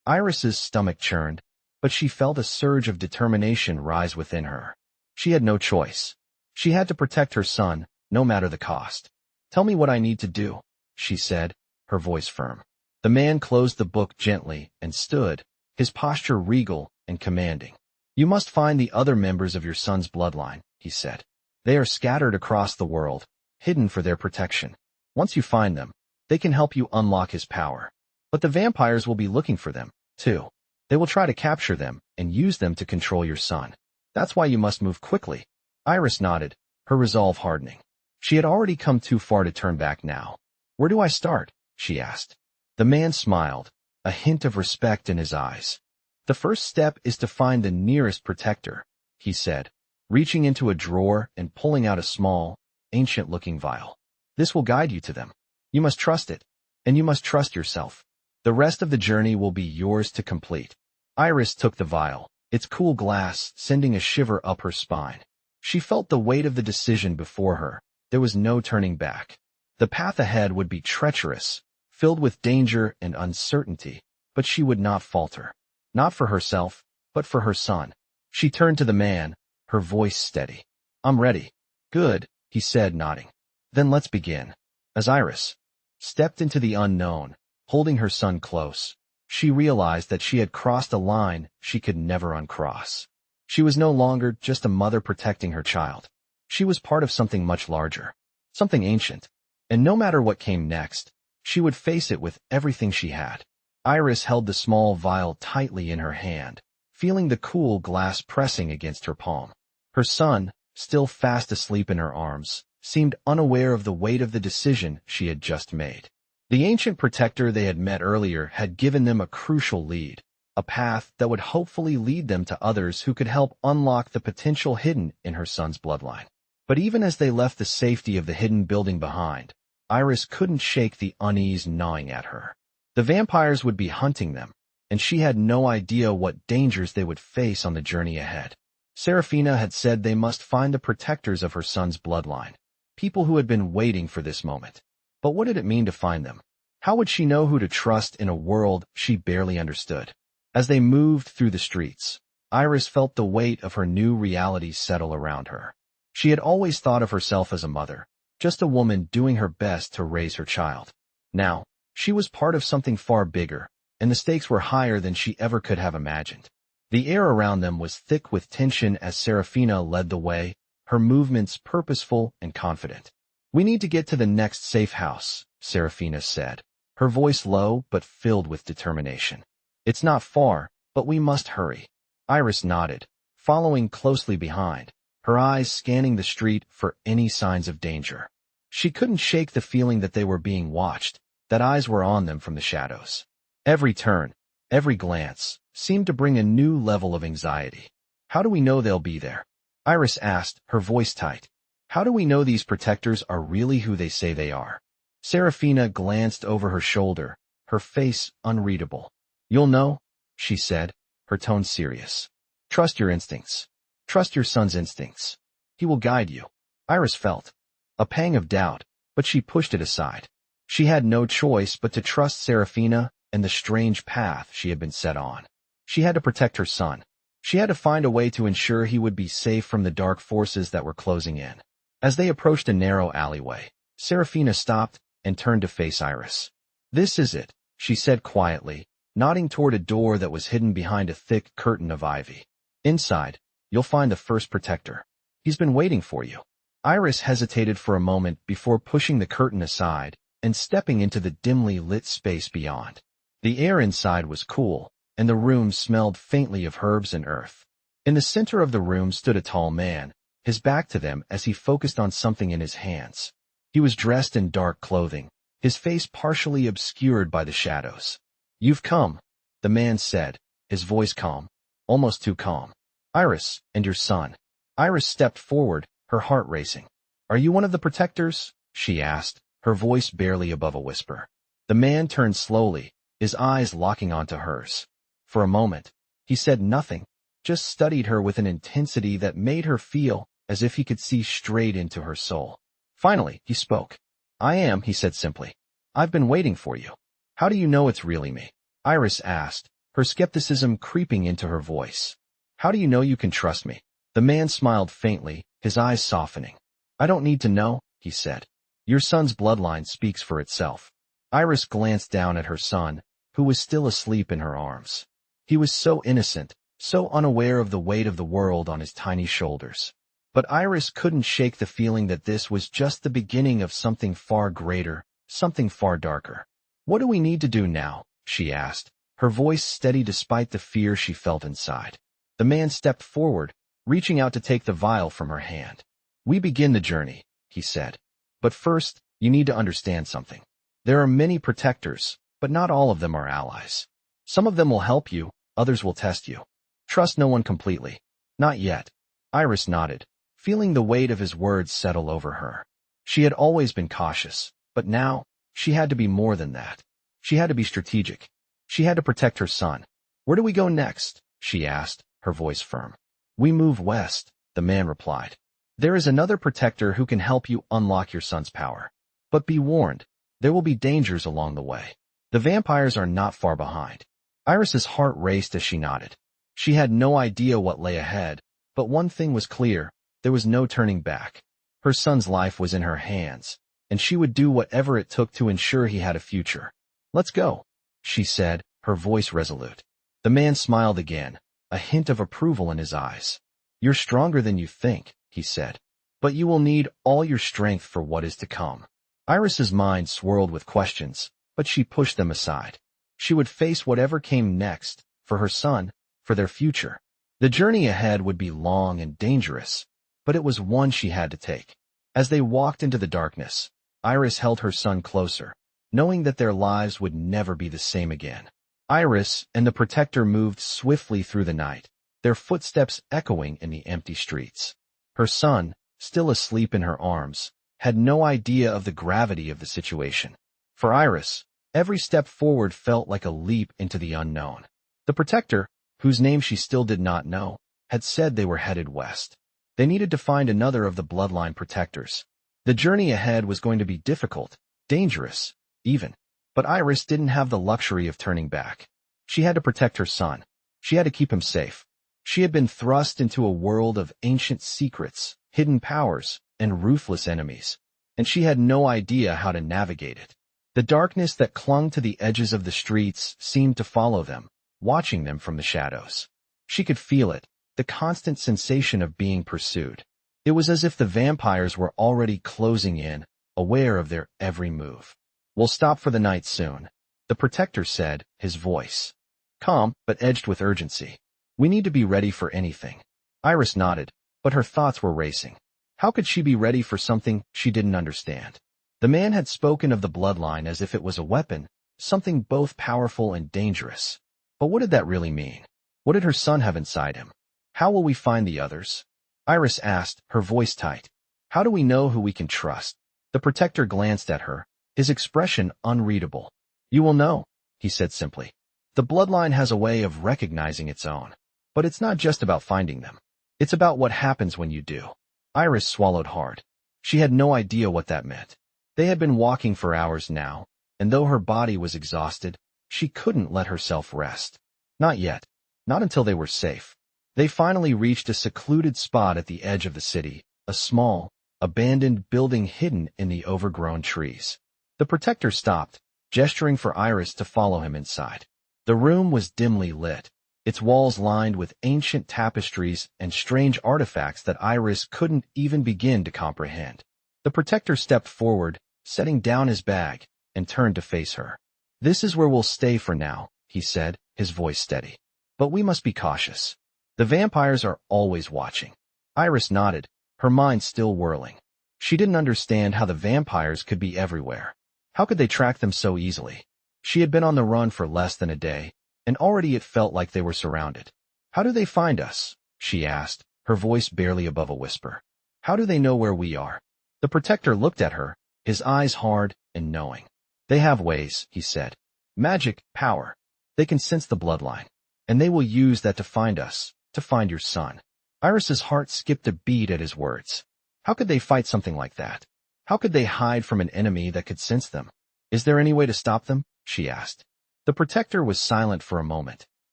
Iris's stomach churned, but she felt a surge of determination rise within her. She had no choice. She had to protect her son, no matter the cost. Tell me what I need to do, she said, her voice firm. The man closed the book gently and stood, his posture regal and commanding. You must find the other members of your son's bloodline, he said. They are scattered across the world, hidden for their protection. Once you find them, they can help you unlock his power. But the vampires will be looking for them, too. They will try to capture them and use them to control your son. That's why you must move quickly. Iris nodded, her resolve hardening. She had already come too far to turn back now. Where do I start? She asked. The man smiled, a hint of respect in his eyes. The first step is to find the nearest protector, he said, reaching into a drawer and pulling out a small, ancient-looking vial. This will guide you to them. You must trust it, and you must trust yourself. The rest of the journey will be yours to complete. Iris took the vial, its cool glass sending a shiver up her spine. She felt the weight of the decision before her. There was no turning back. The path ahead would be treacherous, filled with danger and uncertainty, but she would not falter. Not for herself, but for her son. She turned to the man, her voice steady. I'm ready. Good, he said, nodding. Then let's begin. As Iris stepped into the unknown, holding her son close, she realized that she had crossed a line she could never uncross. She was no longer just a mother protecting her child. She was part of something much larger, something ancient, and no matter what came next, she would face it with everything she had. Iris held the small vial tightly in her hand, feeling the cool glass pressing against her palm. Her son, still fast asleep in her arms, seemed unaware of the weight of the decision she had just made. The ancient protector they had met earlier had given them a crucial lead, a path that would hopefully lead them to others who could help unlock the potential hidden in her son's bloodline. But even as they left the safety of the hidden building behind, Iris couldn't shake the unease gnawing at her. The vampires would be hunting them, and she had no idea what dangers they would face on the journey ahead. Serafina had said they must find the protectors of her son's bloodline, people who had been waiting for this moment. But what did it mean to find them? How would she know who to trust in a world she barely understood? As they moved through the streets, Iris felt the weight of her new reality settle around her. She had always thought of herself as a mother, just a woman doing her best to raise her child. Now, she was part of something far bigger, and the stakes were higher than she ever could have imagined. The air around them was thick with tension as Serafina led the way, her movements purposeful and confident. We need to get to the next safe house, Serafina said, her voice low but filled with determination. It's not far, but we must hurry. Iris nodded, following closely behind, her eyes scanning the street for any signs of danger. She couldn't shake the feeling that they were being watched, that eyes were on them from the shadows. Every turn, every glance, seemed to bring a new level of anxiety. How do we know they'll be there? Iris asked, her voice tight. How do we know these protectors are really who they say they are? Serafina glanced over her shoulder, her face unreadable. You'll know, she said, her tone serious. Trust your instincts. Trust your son's instincts. He will guide you. Iris felt a pang of doubt, but she pushed it aside. She had no choice but to trust Serafina and the strange path she had been set on. She had to protect her son. She had to find a way to ensure he would be safe from the dark forces that were closing in. As they approached a narrow alleyway, Serafina stopped and turned to face Iris. This is it, she said quietly, nodding toward a door that was hidden behind a thick curtain of ivy. Inside, you'll find the first protector. He's been waiting for you. Iris hesitated for a moment before pushing the curtain aside and stepping into the dimly lit space beyond. The air inside was cool, and the room smelled faintly of herbs and earth. In the center of the room stood a tall man, his back to them as he focused on something in his hands. He was dressed in dark clothing, his face partially obscured by the shadows. "You've come," the man said, his voice calm, almost too calm. "Iris, and your son." Iris stepped forward, her heart racing. "Are you one of the protectors?" she asked, her voice barely above a whisper. The man turned slowly, his eyes locking onto hers. For a moment, he said nothing, just studied her with an intensity that made her feel as if he could see straight into her soul. Finally, he spoke. "I am," he said simply. "I've been waiting for you." "How do you know it's really me?" Iris asked, her skepticism creeping into her voice. "How do you know you can trust me?" The man smiled faintly, his eyes softening. "I don't need to know," he said. "Your son's bloodline speaks for itself." Iris glanced down at her son, who was still asleep in her arms. He was so innocent, so unaware of the weight of the world on his tiny shoulders. But Iris couldn't shake the feeling that this was just the beginning of something far greater, something far darker. "What do we need to do now?" she asked, her voice steady despite the fear she felt inside. The man stepped forward, reaching out to take the vial from her hand. "We begin the journey," he said. "But first, you need to understand something. There are many protectors, but not all of them are allies. Some of them will help you, others will test you. Trust no one completely." "Not yet." Iris nodded, feeling the weight of his words settle over her. She had always been cautious, but now, she had to be more than that. She had to be strategic. She had to protect her son. "Where do we go next?" she asked, her voice firm. "We move west," the man replied. "There is another protector who can help you unlock your son's power. But be warned, there will be dangers along the way. The vampires are not far behind." Iris's heart raced as she nodded. She had no idea what lay ahead, but one thing was clear, there was no turning back. Her son's life was in her hands, and she would do whatever it took to ensure he had a future. "Let's go," she said, her voice resolute. The man smiled again, a hint of approval in his eyes. "You're stronger than you think," he said. "But you will need all your strength for what is to come." Iris's mind swirled with questions, but she pushed them aside. She would face whatever came next, for her son, for their future. The journey ahead would be long and dangerous, but it was one she had to take. As they walked into the darkness, Iris held her son closer, knowing that their lives would never be the same again. Iris and the protector moved swiftly through the night, their footsteps echoing in the empty streets. Her son, still asleep in her arms, had no idea of the gravity of the situation. For Iris, every step forward felt like a leap into the unknown. The protector, whose name she still did not know, had said they were headed west. They needed to find another of the bloodline protectors. The journey ahead was going to be difficult, dangerous, even. But Iris didn't have the luxury of turning back. She had to protect her son. She had to keep him safe. She had been thrust into a world of ancient secrets, hidden powers, and ruthless enemies, and she had no idea how to navigate it. The darkness that clung to the edges of the streets seemed to follow them, watching them from the shadows. She could feel it, the constant sensation of being pursued. It was as if the vampires were already closing in, aware of their every move. "We'll stop for the night soon," the protector said, his voice calm but edged with urgency. "We need to be ready for anything." Iris nodded, but her thoughts were racing. How could she be ready for something she didn't understand? The man had spoken of the bloodline as if it was a weapon, something both powerful and dangerous. But what did that really mean? What did her son have inside him? "How will we find the others?" Iris asked, her voice tight. "How do we know who we can trust?" The protector glanced at her, his expression unreadable. "You will know," he said simply. "The bloodline has a way of recognizing its own. But it's not just about finding them. It's about what happens when you do." Iris swallowed hard. She had no idea what that meant. They had been walking for hours now, and though her body was exhausted, she couldn't let herself rest. Not yet. Not until they were safe. They finally reached a secluded spot at the edge of the city, a small, abandoned building hidden in the overgrown trees. The protector stopped, gesturing for Iris to follow him inside. The room was dimly lit, its walls lined with ancient tapestries and strange artifacts that Iris couldn't even begin to comprehend. The protector stepped forward, setting down his bag, and turned to face her. "This is where we'll stay for now," he said, his voice steady. "But we must be cautious. The vampires are always watching. Iris nodded, her mind still whirling. She didn't understand how the vampires could be everywhere. How could they track them so easily? She had been on the run for less than a day, and already it felt like they were surrounded. How do they find us? She asked, her voice barely above a whisper. How do they know where we are? The protector looked at her, his eyes hard and knowing. They have ways, he said. Magic, power. They can sense the bloodline. And they will use that to find us, to find your son. Iris's heart skipped a beat at his words. How could they fight something like that? How could they hide from an enemy that could sense them? Is there any way to stop them? She asked. The protector was silent for a moment,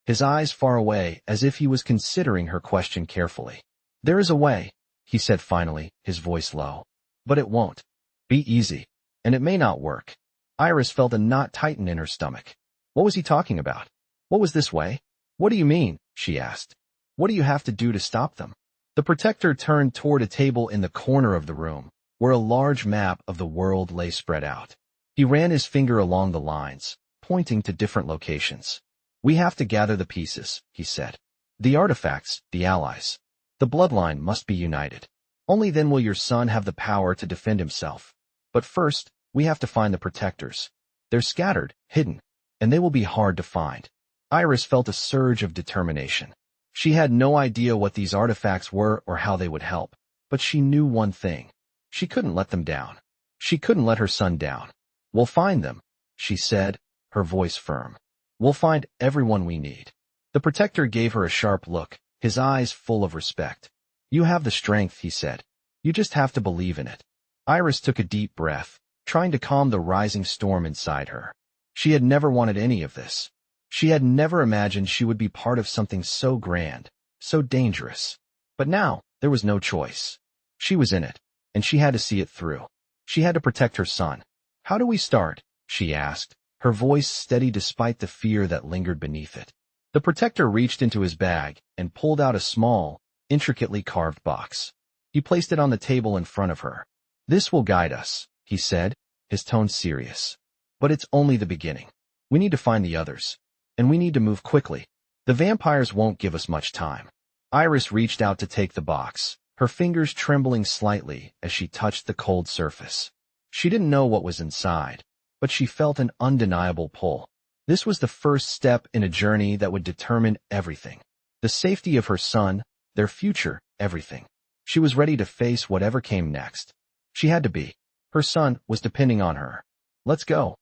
his eyes far away as if he was considering her question carefully. There is a way, he said finally, his voice low. But it won't. Be easy. And it may not work. Iris felt a knot tighten in her stomach. What was he talking about? What was this way? What do you mean? She asked. What do you have to do to stop them? The protector turned toward a table in the corner of the room, where a large map of the world lay spread out. He ran his finger along the lines, pointing to different locations. We have to gather the pieces, he said. The artifacts, the allies. The bloodline must be united. Only then will your son have the power to defend himself. But first, we have to find the protectors. They're scattered, hidden, and they will be hard to find. Iris felt a surge of determination. She had no idea what these artifacts were or how they would help, but she knew one thing. She couldn't let them down. She couldn't let her son down. We'll find them, she said, her voice firm. We'll find everyone we need. The protector gave her a sharp look, his eyes full of respect. You have the strength, he said. You just have to believe in it. Iris took a deep breath, trying to calm the rising storm inside her. She had never wanted any of this. She had never imagined she would be part of something so grand, so dangerous. But now, there was no choice. She was in it, and she had to see it through. She had to protect her son. How do we start? She asked, her voice steady despite the fear that lingered beneath it. The protector reached into his bag and pulled out a small, intricately carved box. He placed it on the table in front of her. This will guide us, he said, his tone serious. But it's only the beginning. We need to find the others. And we need to move quickly. The vampires won't give us much time. Iris reached out to take the box, her fingers trembling slightly as she touched the cold surface. She didn't know what was inside, but she felt an undeniable pull. This was the first step in a journey that would determine everything. The safety of her son, their future, everything. She was ready to face whatever came next. She had to be. Her son was depending on her. Let's go,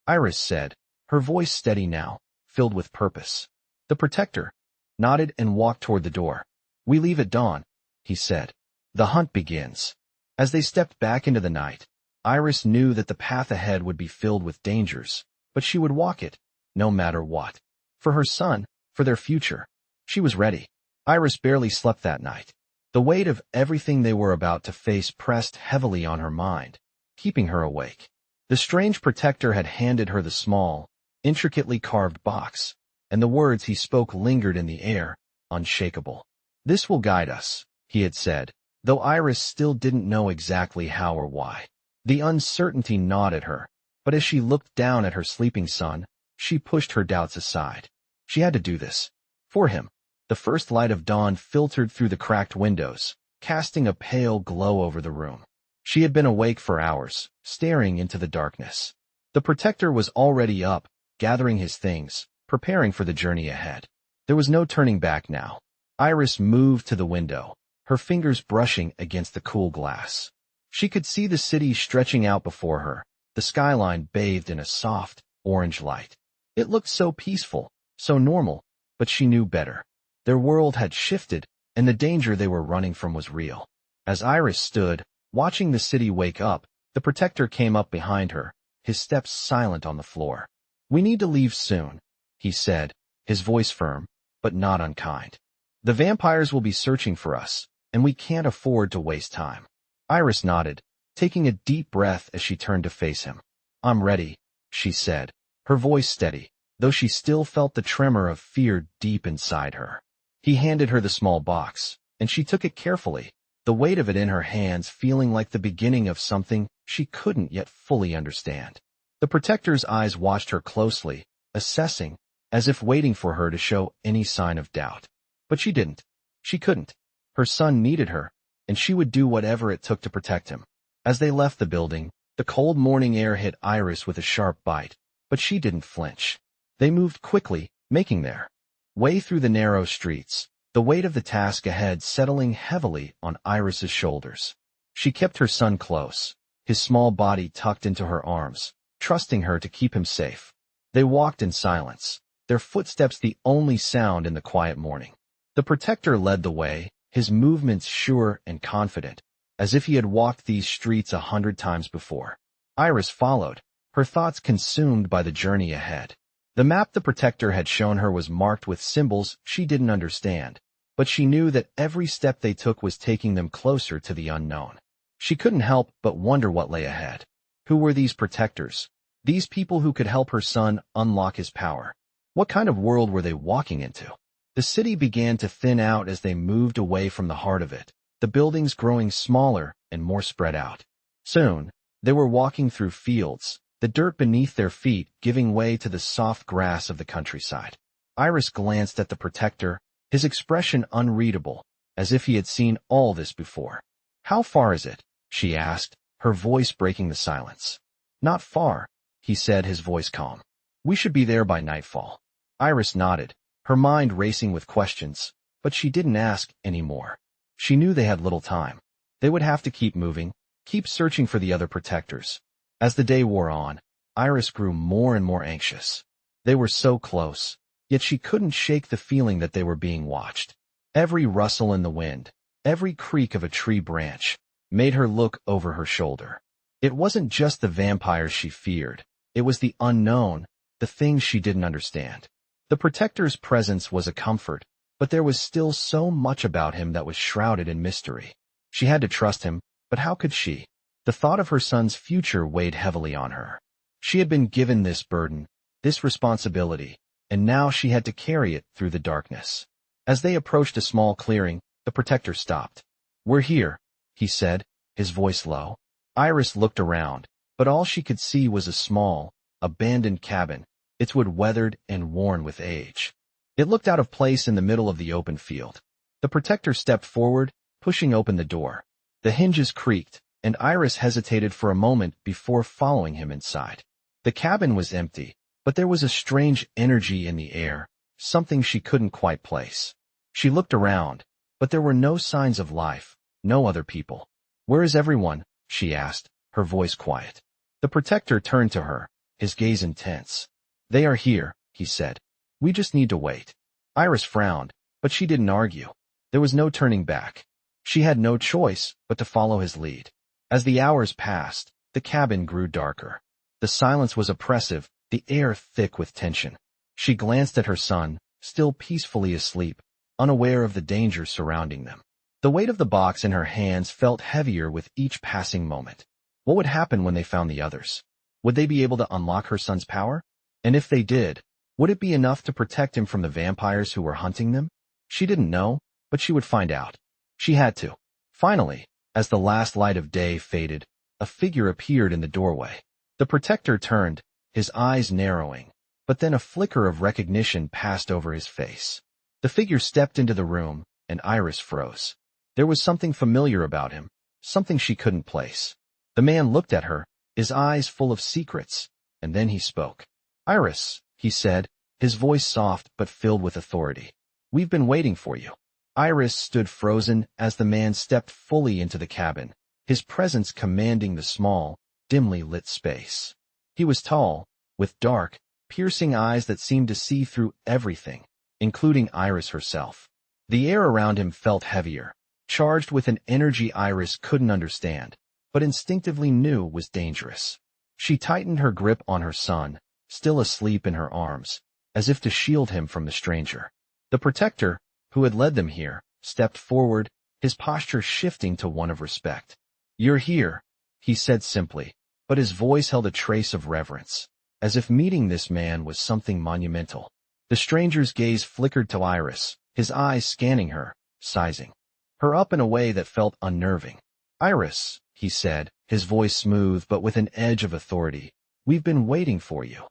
Iris said, her voice steady now, filled with purpose. The protector nodded and walked toward the door. We leave at dawn, he said. The hunt begins. As they stepped back into the night, Iris knew that the path ahead would be filled with dangers, but she would walk it, no matter what. For her son, for their future. She was ready. Iris barely slept that night. The weight of everything they were about to face pressed heavily on her mind, keeping her awake. The strange protector had handed her the small, intricately carved box, and the words he spoke lingered in the air, unshakable. This will guide us, he had said, though Iris still didn't know exactly how or why. The uncertainty gnawed at her, but as she looked down at her sleeping son, she pushed her doubts aside. She had to do this. For him. The first light of dawn filtered through the cracked windows, casting a pale glow over the room. She had been awake for hours, staring into the darkness. The protector was already up, gathering his things, preparing for the journey ahead. There was no turning back now. Iris moved to the window, her fingers brushing against the cool glass. She could see the city stretching out before her, the skyline bathed in a soft, orange light. It looked so peaceful, so normal, but she knew better. Their world had shifted, and the danger they were running from was real. As Iris stood, watching the city wake up, the protector came up behind her, his steps silent on the floor. We need to leave soon, he said, his voice firm, but not unkind. The vampires will be searching for us, and we can't afford to waste time. Iris nodded, taking a deep breath as she turned to face him. I'm ready, she said, her voice steady, though she still felt the tremor of fear deep inside her. He handed her the small box, and she took it carefully, the weight of it in her hands feeling like the beginning of something she couldn't yet fully understand. The protector's eyes watched her closely, assessing, as if waiting for her to show any sign of doubt. But she didn't. She couldn't. Her son needed her, and she would do whatever it took to protect him. As they left the building, the cold morning air hit Iris with a sharp bite, but she didn't flinch. They moved quickly, making their way through the narrow streets, the weight of the task ahead settling heavily on Iris's shoulders. She kept her son close, his small body tucked into her arms, trusting her to keep him safe. They walked in silence, their footsteps the only sound in the quiet morning. The protector led the way, his movements sure and confident, as if he had walked these streets 100 times before. Iris followed, her thoughts consumed by the journey ahead. The map the protector had shown her was marked with symbols she didn't understand, but she knew that every step they took was taking them closer to the unknown. She couldn't help but wonder what lay ahead. Who were these protectors? These people who could help her son unlock his power? What kind of world were they walking into? The city began to thin out as they moved away from the heart of it, the buildings growing smaller and more spread out. Soon, they were walking through fields, the dirt beneath their feet giving way to the soft grass of the countryside. Iris glanced at the protector, his expression unreadable, as if he had seen all this before. "How far is it?" she asked, her voice breaking the silence. "Not far," he said, his voice calm. "We should be there by nightfall." Iris nodded, her mind racing with questions, but she didn't ask any more. She knew they had little time. They would have to keep moving, keep searching for the other protectors. As the day wore on, Iris grew more and more anxious. They were so close, yet she couldn't shake the feeling that they were being watched. Every rustle in the wind, every creak of a tree branch, made her look over her shoulder. It wasn't just the vampires she feared, it was the unknown, the things she didn't understand. The protector's presence was a comfort, but there was still so much about him that was shrouded in mystery. She had to trust him, but how could she? The thought of her son's future weighed heavily on her. She had been given this burden, this responsibility, and now she had to carry it through the darkness. As they approached a small clearing, the protector stopped. "We're here," he said, his voice low. Iris looked around, but all she could see was a small, abandoned cabin, its wood weathered and worn with age. It looked out of place in the middle of the open field. The protector stepped forward, pushing open the door. The hinges creaked, and Iris hesitated for a moment before following him inside. The cabin was empty, but there was a strange energy in the air, something she couldn't quite place. She looked around, but there were no signs of life, no other people. "Where is everyone?" she asked, her voice quiet. The protector turned to her, his gaze intense. "They are here," he said. "We just need to wait." Iris frowned, but she didn't argue. There was no turning back. She had no choice but to follow his lead. As the hours passed, the cabin grew darker. The silence was oppressive, the air thick with tension. She glanced at her son, still peacefully asleep, unaware of the danger surrounding them. The weight of the box in her hands felt heavier with each passing moment. What would happen when they found the others? Would they be able to unlock her son's power? And if they did, would it be enough to protect him from the vampires who were hunting them? She didn't know, but she would find out. She had to. Finally, as the last light of day faded, a figure appeared in the doorway. The protector turned, his eyes narrowing, but then a flicker of recognition passed over his face. The figure stepped into the room, and Iris froze. There was something familiar about him, something she couldn't place. The man looked at her, his eyes full of secrets, and then he spoke. "Iris," he said, his voice soft but filled with authority. "We've been waiting for you." Iris stood frozen as the man stepped fully into the cabin, his presence commanding the small, dimly lit space. He was tall, with dark, piercing eyes that seemed to see through everything, including Iris herself. The air around him felt heavier, charged with an energy Iris couldn't understand, but instinctively knew was dangerous. She tightened her grip on her son, still asleep in her arms, as if to shield him from the stranger. The protector, who had led them here, stepped forward, his posture shifting to one of respect. "You're here," he said simply, but his voice held a trace of reverence, as if meeting this man was something monumental. The stranger's gaze flickered to Iris, his eyes scanning her, sizing her up in a way that felt unnerving. "Iris," he said, his voice smooth but with an edge of authority, "we've been waiting for you."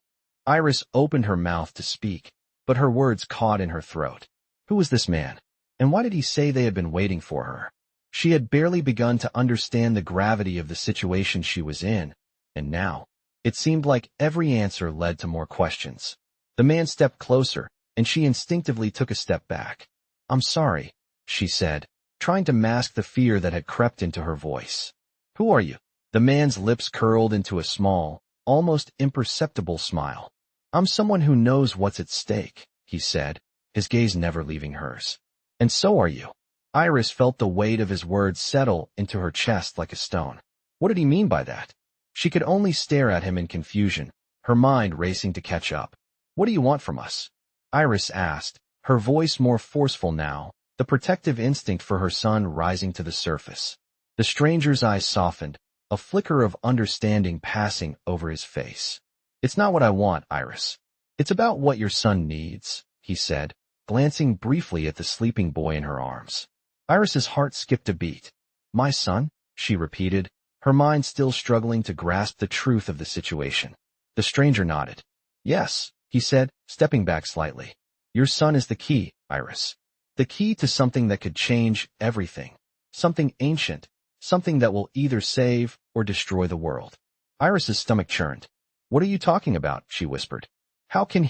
Iris opened her mouth to speak, but her words caught in her throat. Who was this man? And why did he say they had been waiting for her? She had barely begun to understand the gravity of the situation she was in, and now, it seemed like every answer led to more questions. The man stepped closer, and she instinctively took a step back. "I'm sorry," she said, trying to mask the fear that had crept into her voice. "Who are you?" The man's lips curled into a small, almost imperceptible smile. "I'm someone who knows what's at stake," he said, his gaze never leaving hers. "And so are you." Iris felt the weight of his words settle into her chest like a stone. What did he mean by that? She could only stare at him in confusion, her mind racing to catch up. "What do you want from us?" Iris asked, her voice more forceful now, the protective instinct for her son rising to the surface. The stranger's eyes softened, a flicker of understanding passing over his face. "It's not what I want, Iris. It's about what your son needs," he said, glancing briefly at the sleeping boy in her arms. Iris's heart skipped a beat. "My son?" she repeated, her mind still struggling to grasp the truth of the situation. The stranger nodded. "Yes," he said, stepping back slightly. "Your son is the key, Iris. The key to something that could change everything. Something ancient, something that will either save or destroy the world." Iris's stomach churned. "What are you talking about?" she whispered. How can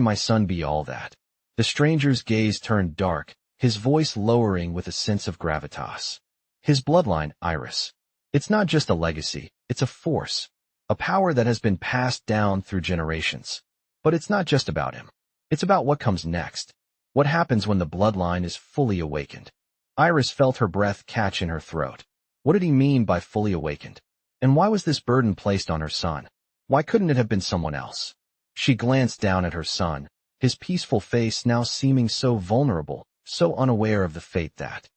my son be all that?" The stranger's gaze turned dark, his voice lowering with a sense of gravitas. "His bloodline, Iris. It's not just a legacy, it's a force, a power that has been passed down through generations. But it's not just about him. It's about what comes next, what happens when the bloodline is fully awakened." Iris felt her breath catch in her throat. What did he mean by fully awakened? And why was this burden placed on her son? Why couldn't it have been someone else? She glanced down at her son, his peaceful face now seeming so vulnerable, so unaware of the fate that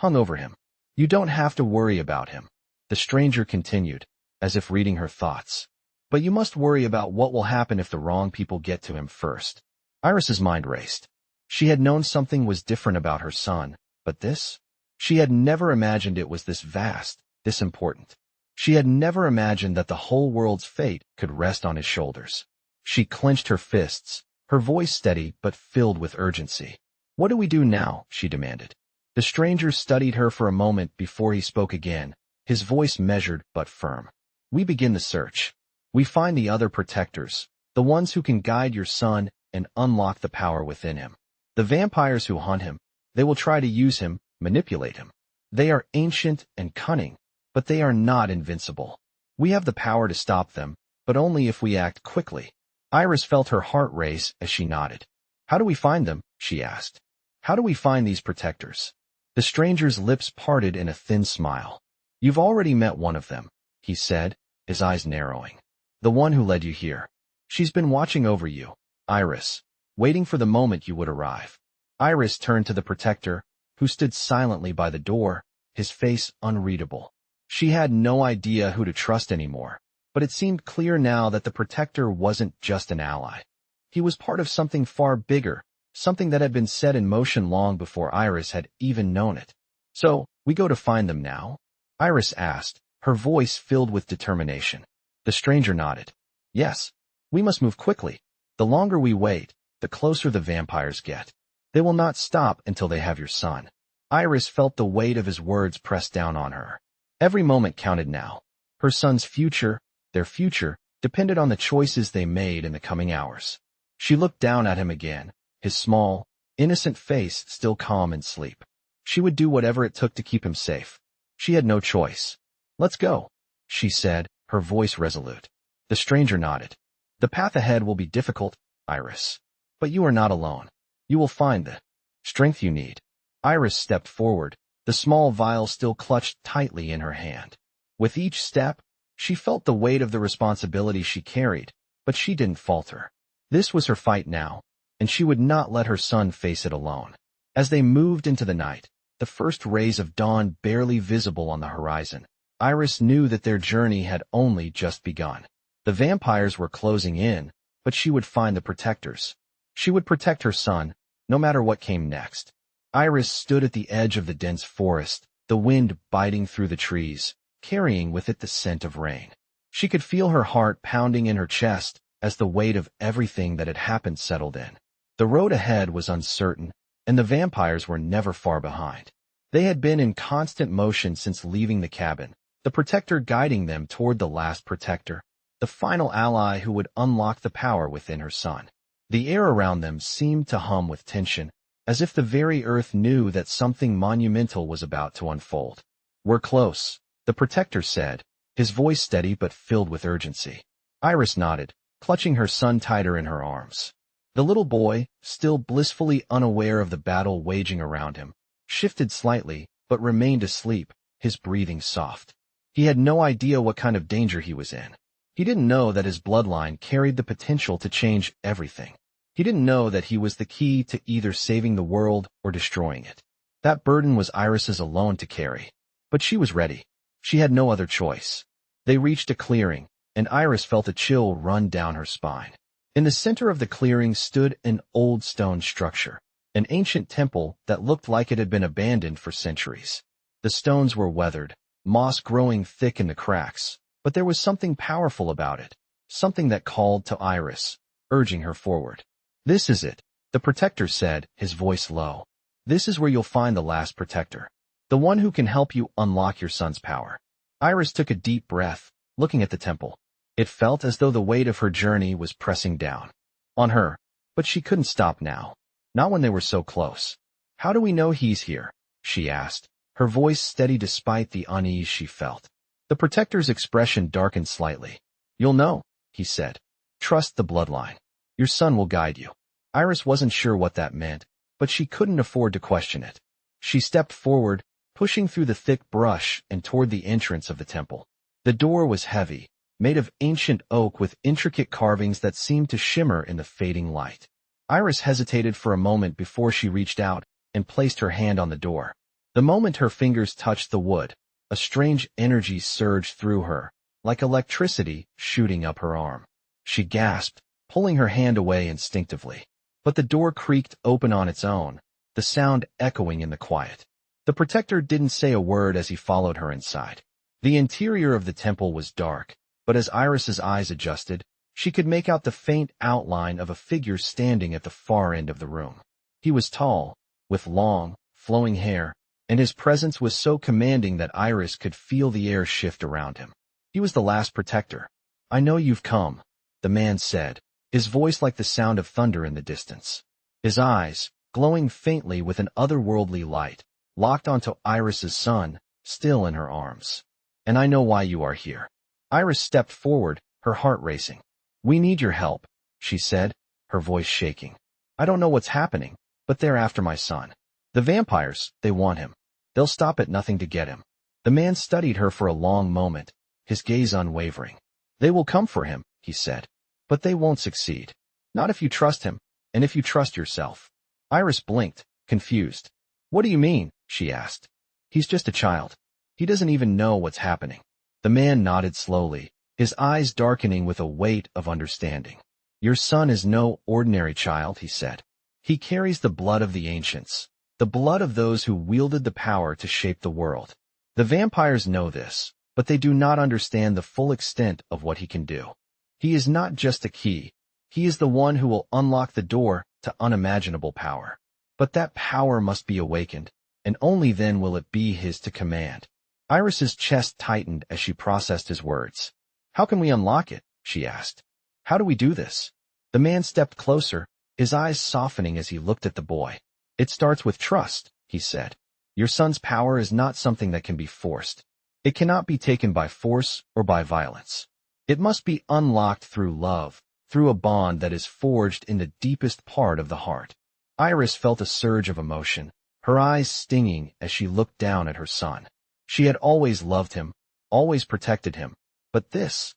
hung over him. "You don't have to worry about him," the stranger continued, as if reading her thoughts. "But you must worry about what will happen if the wrong people get to him first." Iris's mind raced. She had known something was different about her son, but this? She had never imagined it was this vast, this important. She had never imagined that the whole world's fate could rest on his shoulders. She clenched her fists, her voice steady but filled with urgency. "What do we do now?" she demanded. The stranger studied her for a moment before he spoke again, his voice measured but firm. "We begin the search. We find the other protectors, the ones who can guide your son and unlock the power within him. The vampires who hunt him, they will try to use him, manipulate him. They are ancient and cunning, but they are not invincible. We have the power to stop them, but only if we act quickly." Iris felt her heart race as she nodded. "How do we find them?" she asked. "How do we find these protectors?" The stranger's lips parted in a thin smile. "You've already met one of them," he said, his eyes narrowing. "The one who led you here. She's been watching over you, Iris, waiting for the moment you would arrive." Iris turned to the protector, who stood silently by the door, his face unreadable. She had no idea who to trust anymore, but it seemed clear now that the protector wasn't just an ally. He was part of something far bigger, something that had been set in motion long before Iris had even known it. "So, we go to find them now?" Iris asked, her voice filled with determination. The stranger nodded. "Yes. We must move quickly. The longer we wait, the closer the vampires get. They will not stop until they have your son." Iris felt the weight of his words press down on her. Every moment counted now. Her son's future, their future, depended on the choices they made in the coming hours. She looked down at him again, his small, innocent face still calm in sleep. She would do whatever it took to keep him safe. She had no choice. "Let's go," she said, her voice resolute. The stranger nodded. "The path ahead will be difficult, Iris. But you are not alone. You will find the strength you need." Iris stepped forward, the small vial still clutched tightly in her hand. With each step, she felt the weight of the responsibility she carried, but she didn't falter. This was her fight now, and she would not let her son face it alone. As they moved into the night, the first rays of dawn barely visible on the horizon, Iris knew that their journey had only just begun. The vampires were closing in, but she would find the protectors. She would protect her son, no matter what came next. Iris stood at the edge of the dense forest, the wind biting through the trees, carrying with it the scent of rain. She could feel her heart pounding in her chest as the weight of everything that had happened settled in. The road ahead was uncertain, and the vampires were never far behind. They had been in constant motion since leaving the cabin, the protector guiding them toward the last protector, the final ally who would unlock the power within her son. The air around them seemed to hum with tension, as if the very earth knew that something monumental was about to unfold. "We're close," the protector said, his voice steady but filled with urgency. Iris nodded, clutching her son tighter in her arms. The little boy, still blissfully unaware of the battle waging around him, shifted slightly, but remained asleep, his breathing soft. He had no idea what kind of danger he was in. He didn't know that his bloodline carried the potential to change everything. He didn't know that he was the key to either saving the world or destroying it. That burden was Iris's alone to carry. But she was ready. She had no other choice. They reached a clearing, and Iris felt a chill run down her spine. In the center of the clearing stood an old stone structure, an ancient temple that looked like it had been abandoned for centuries. The stones were weathered, moss growing thick in the cracks, but there was something powerful about it, something that called to Iris, urging her forward. "This is it," the protector said, his voice low. "This is where you'll find the last protector, the one who can help you unlock your son's power." Iris took a deep breath, looking at the temple. It felt as though the weight of her journey was pressing down on her, but she couldn't stop now. Not when they were so close. "How do we know he's here?" she asked, her voice steady despite the unease she felt. The protector's expression darkened slightly. "You'll know," he said. "Trust the bloodline. Your son will guide you." Iris wasn't sure what that meant, but she couldn't afford to question it. She stepped forward, pushing through the thick brush and toward the entrance of the temple. The door was heavy, made of ancient oak with intricate carvings that seemed to shimmer in the fading light. Iris hesitated for a moment before she reached out and placed her hand on the door. The moment her fingers touched the wood, a strange energy surged through her, like electricity shooting up her arm. She gasped, pulling her hand away instinctively. But the door creaked open on its own, the sound echoing in the quiet. The protector didn't say a word as he followed her inside. The interior of the temple was dark, but as Iris's eyes adjusted, she could make out the faint outline of a figure standing at the far end of the room. He was tall, with long, flowing hair, and his presence was so commanding that Iris could feel the air shift around him. He was the last protector. "I know you've come," the man said, his voice like the sound of thunder in the distance. His eyes, glowing faintly with an otherworldly light, locked onto Iris's son, still in her arms. "And I know why you are here." Iris stepped forward, her heart racing. "We need your help," she said, her voice shaking. "I don't know what's happening, but they're after my son. The vampires, they want him. They'll stop at nothing to get him." The man studied her for a long moment, his gaze unwavering. "They will come for him," he said, "but they won't succeed. Not if you trust him, and if you trust yourself." Iris blinked, confused. "What do you mean?" she asked. "He's just a child. He doesn't even know what's happening." The man nodded slowly, his eyes darkening with a weight of understanding. "Your son is no ordinary child," he said. "He carries the blood of the ancients, the blood of those who wielded the power to shape the world. The vampires know this, but they do not understand the full extent of what he can do. He is not just a key. He is the one who will unlock the door to unimaginable power. But that power must be awakened, and only then will it be his to command." Iris's chest tightened as she processed his words. "How can we unlock it?" she asked. "How do we do this?" The man stepped closer, his eyes softening as he looked at the boy. "It starts with trust," he said. "Your son's power is not something that can be forced. It cannot be taken by force or by violence. It must be unlocked through love, through a bond that is forged in the deepest part of the heart." Iris felt a surge of emotion, her eyes stinging as she looked down at her son. She had always loved him, always protected him, but this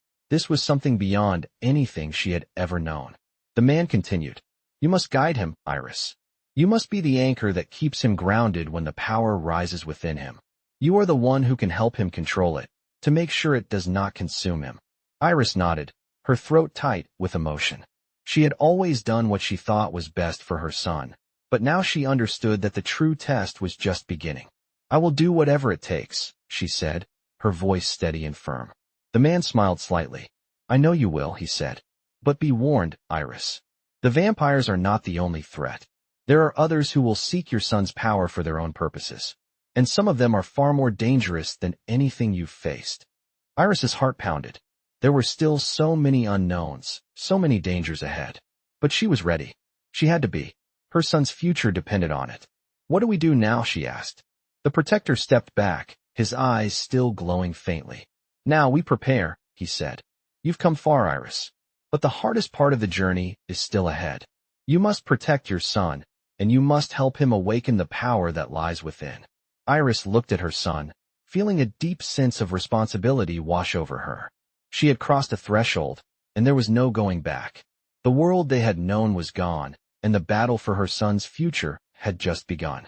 was something beyond anything she had ever known. The man continued, "You must guide him, Iris. You must be the anchor that keeps him grounded when the power rises within him. You are the one who can help him control it, to make sure it does not consume him." Iris nodded, her throat tight with emotion. She had always done what she thought was best for her son, but now she understood that the true test was just beginning. "I will do whatever it takes," she said, her voice steady and firm. The man smiled slightly. "I know you will," he said. "But be warned, Iris. The vampires are not the only threat. There are others who will seek your son's power for their own purposes. And some of them are far more dangerous than anything you've faced. Iris's heart pounded. There were still so many unknowns, so many dangers ahead. But she was ready. She had to be. Her son's future depended on it. What do we do now? She asked. The protector stepped back, his eyes still glowing faintly. Now we prepare, he said. You've come far, Iris. But the hardest part of the journey is still ahead. You must protect your son, and you must help him awaken the power that lies within. Iris looked at her son, feeling a deep sense of responsibility wash over her. She had crossed a threshold, and there was no going back. The world they had known was gone, and the battle for her son's future had just begun.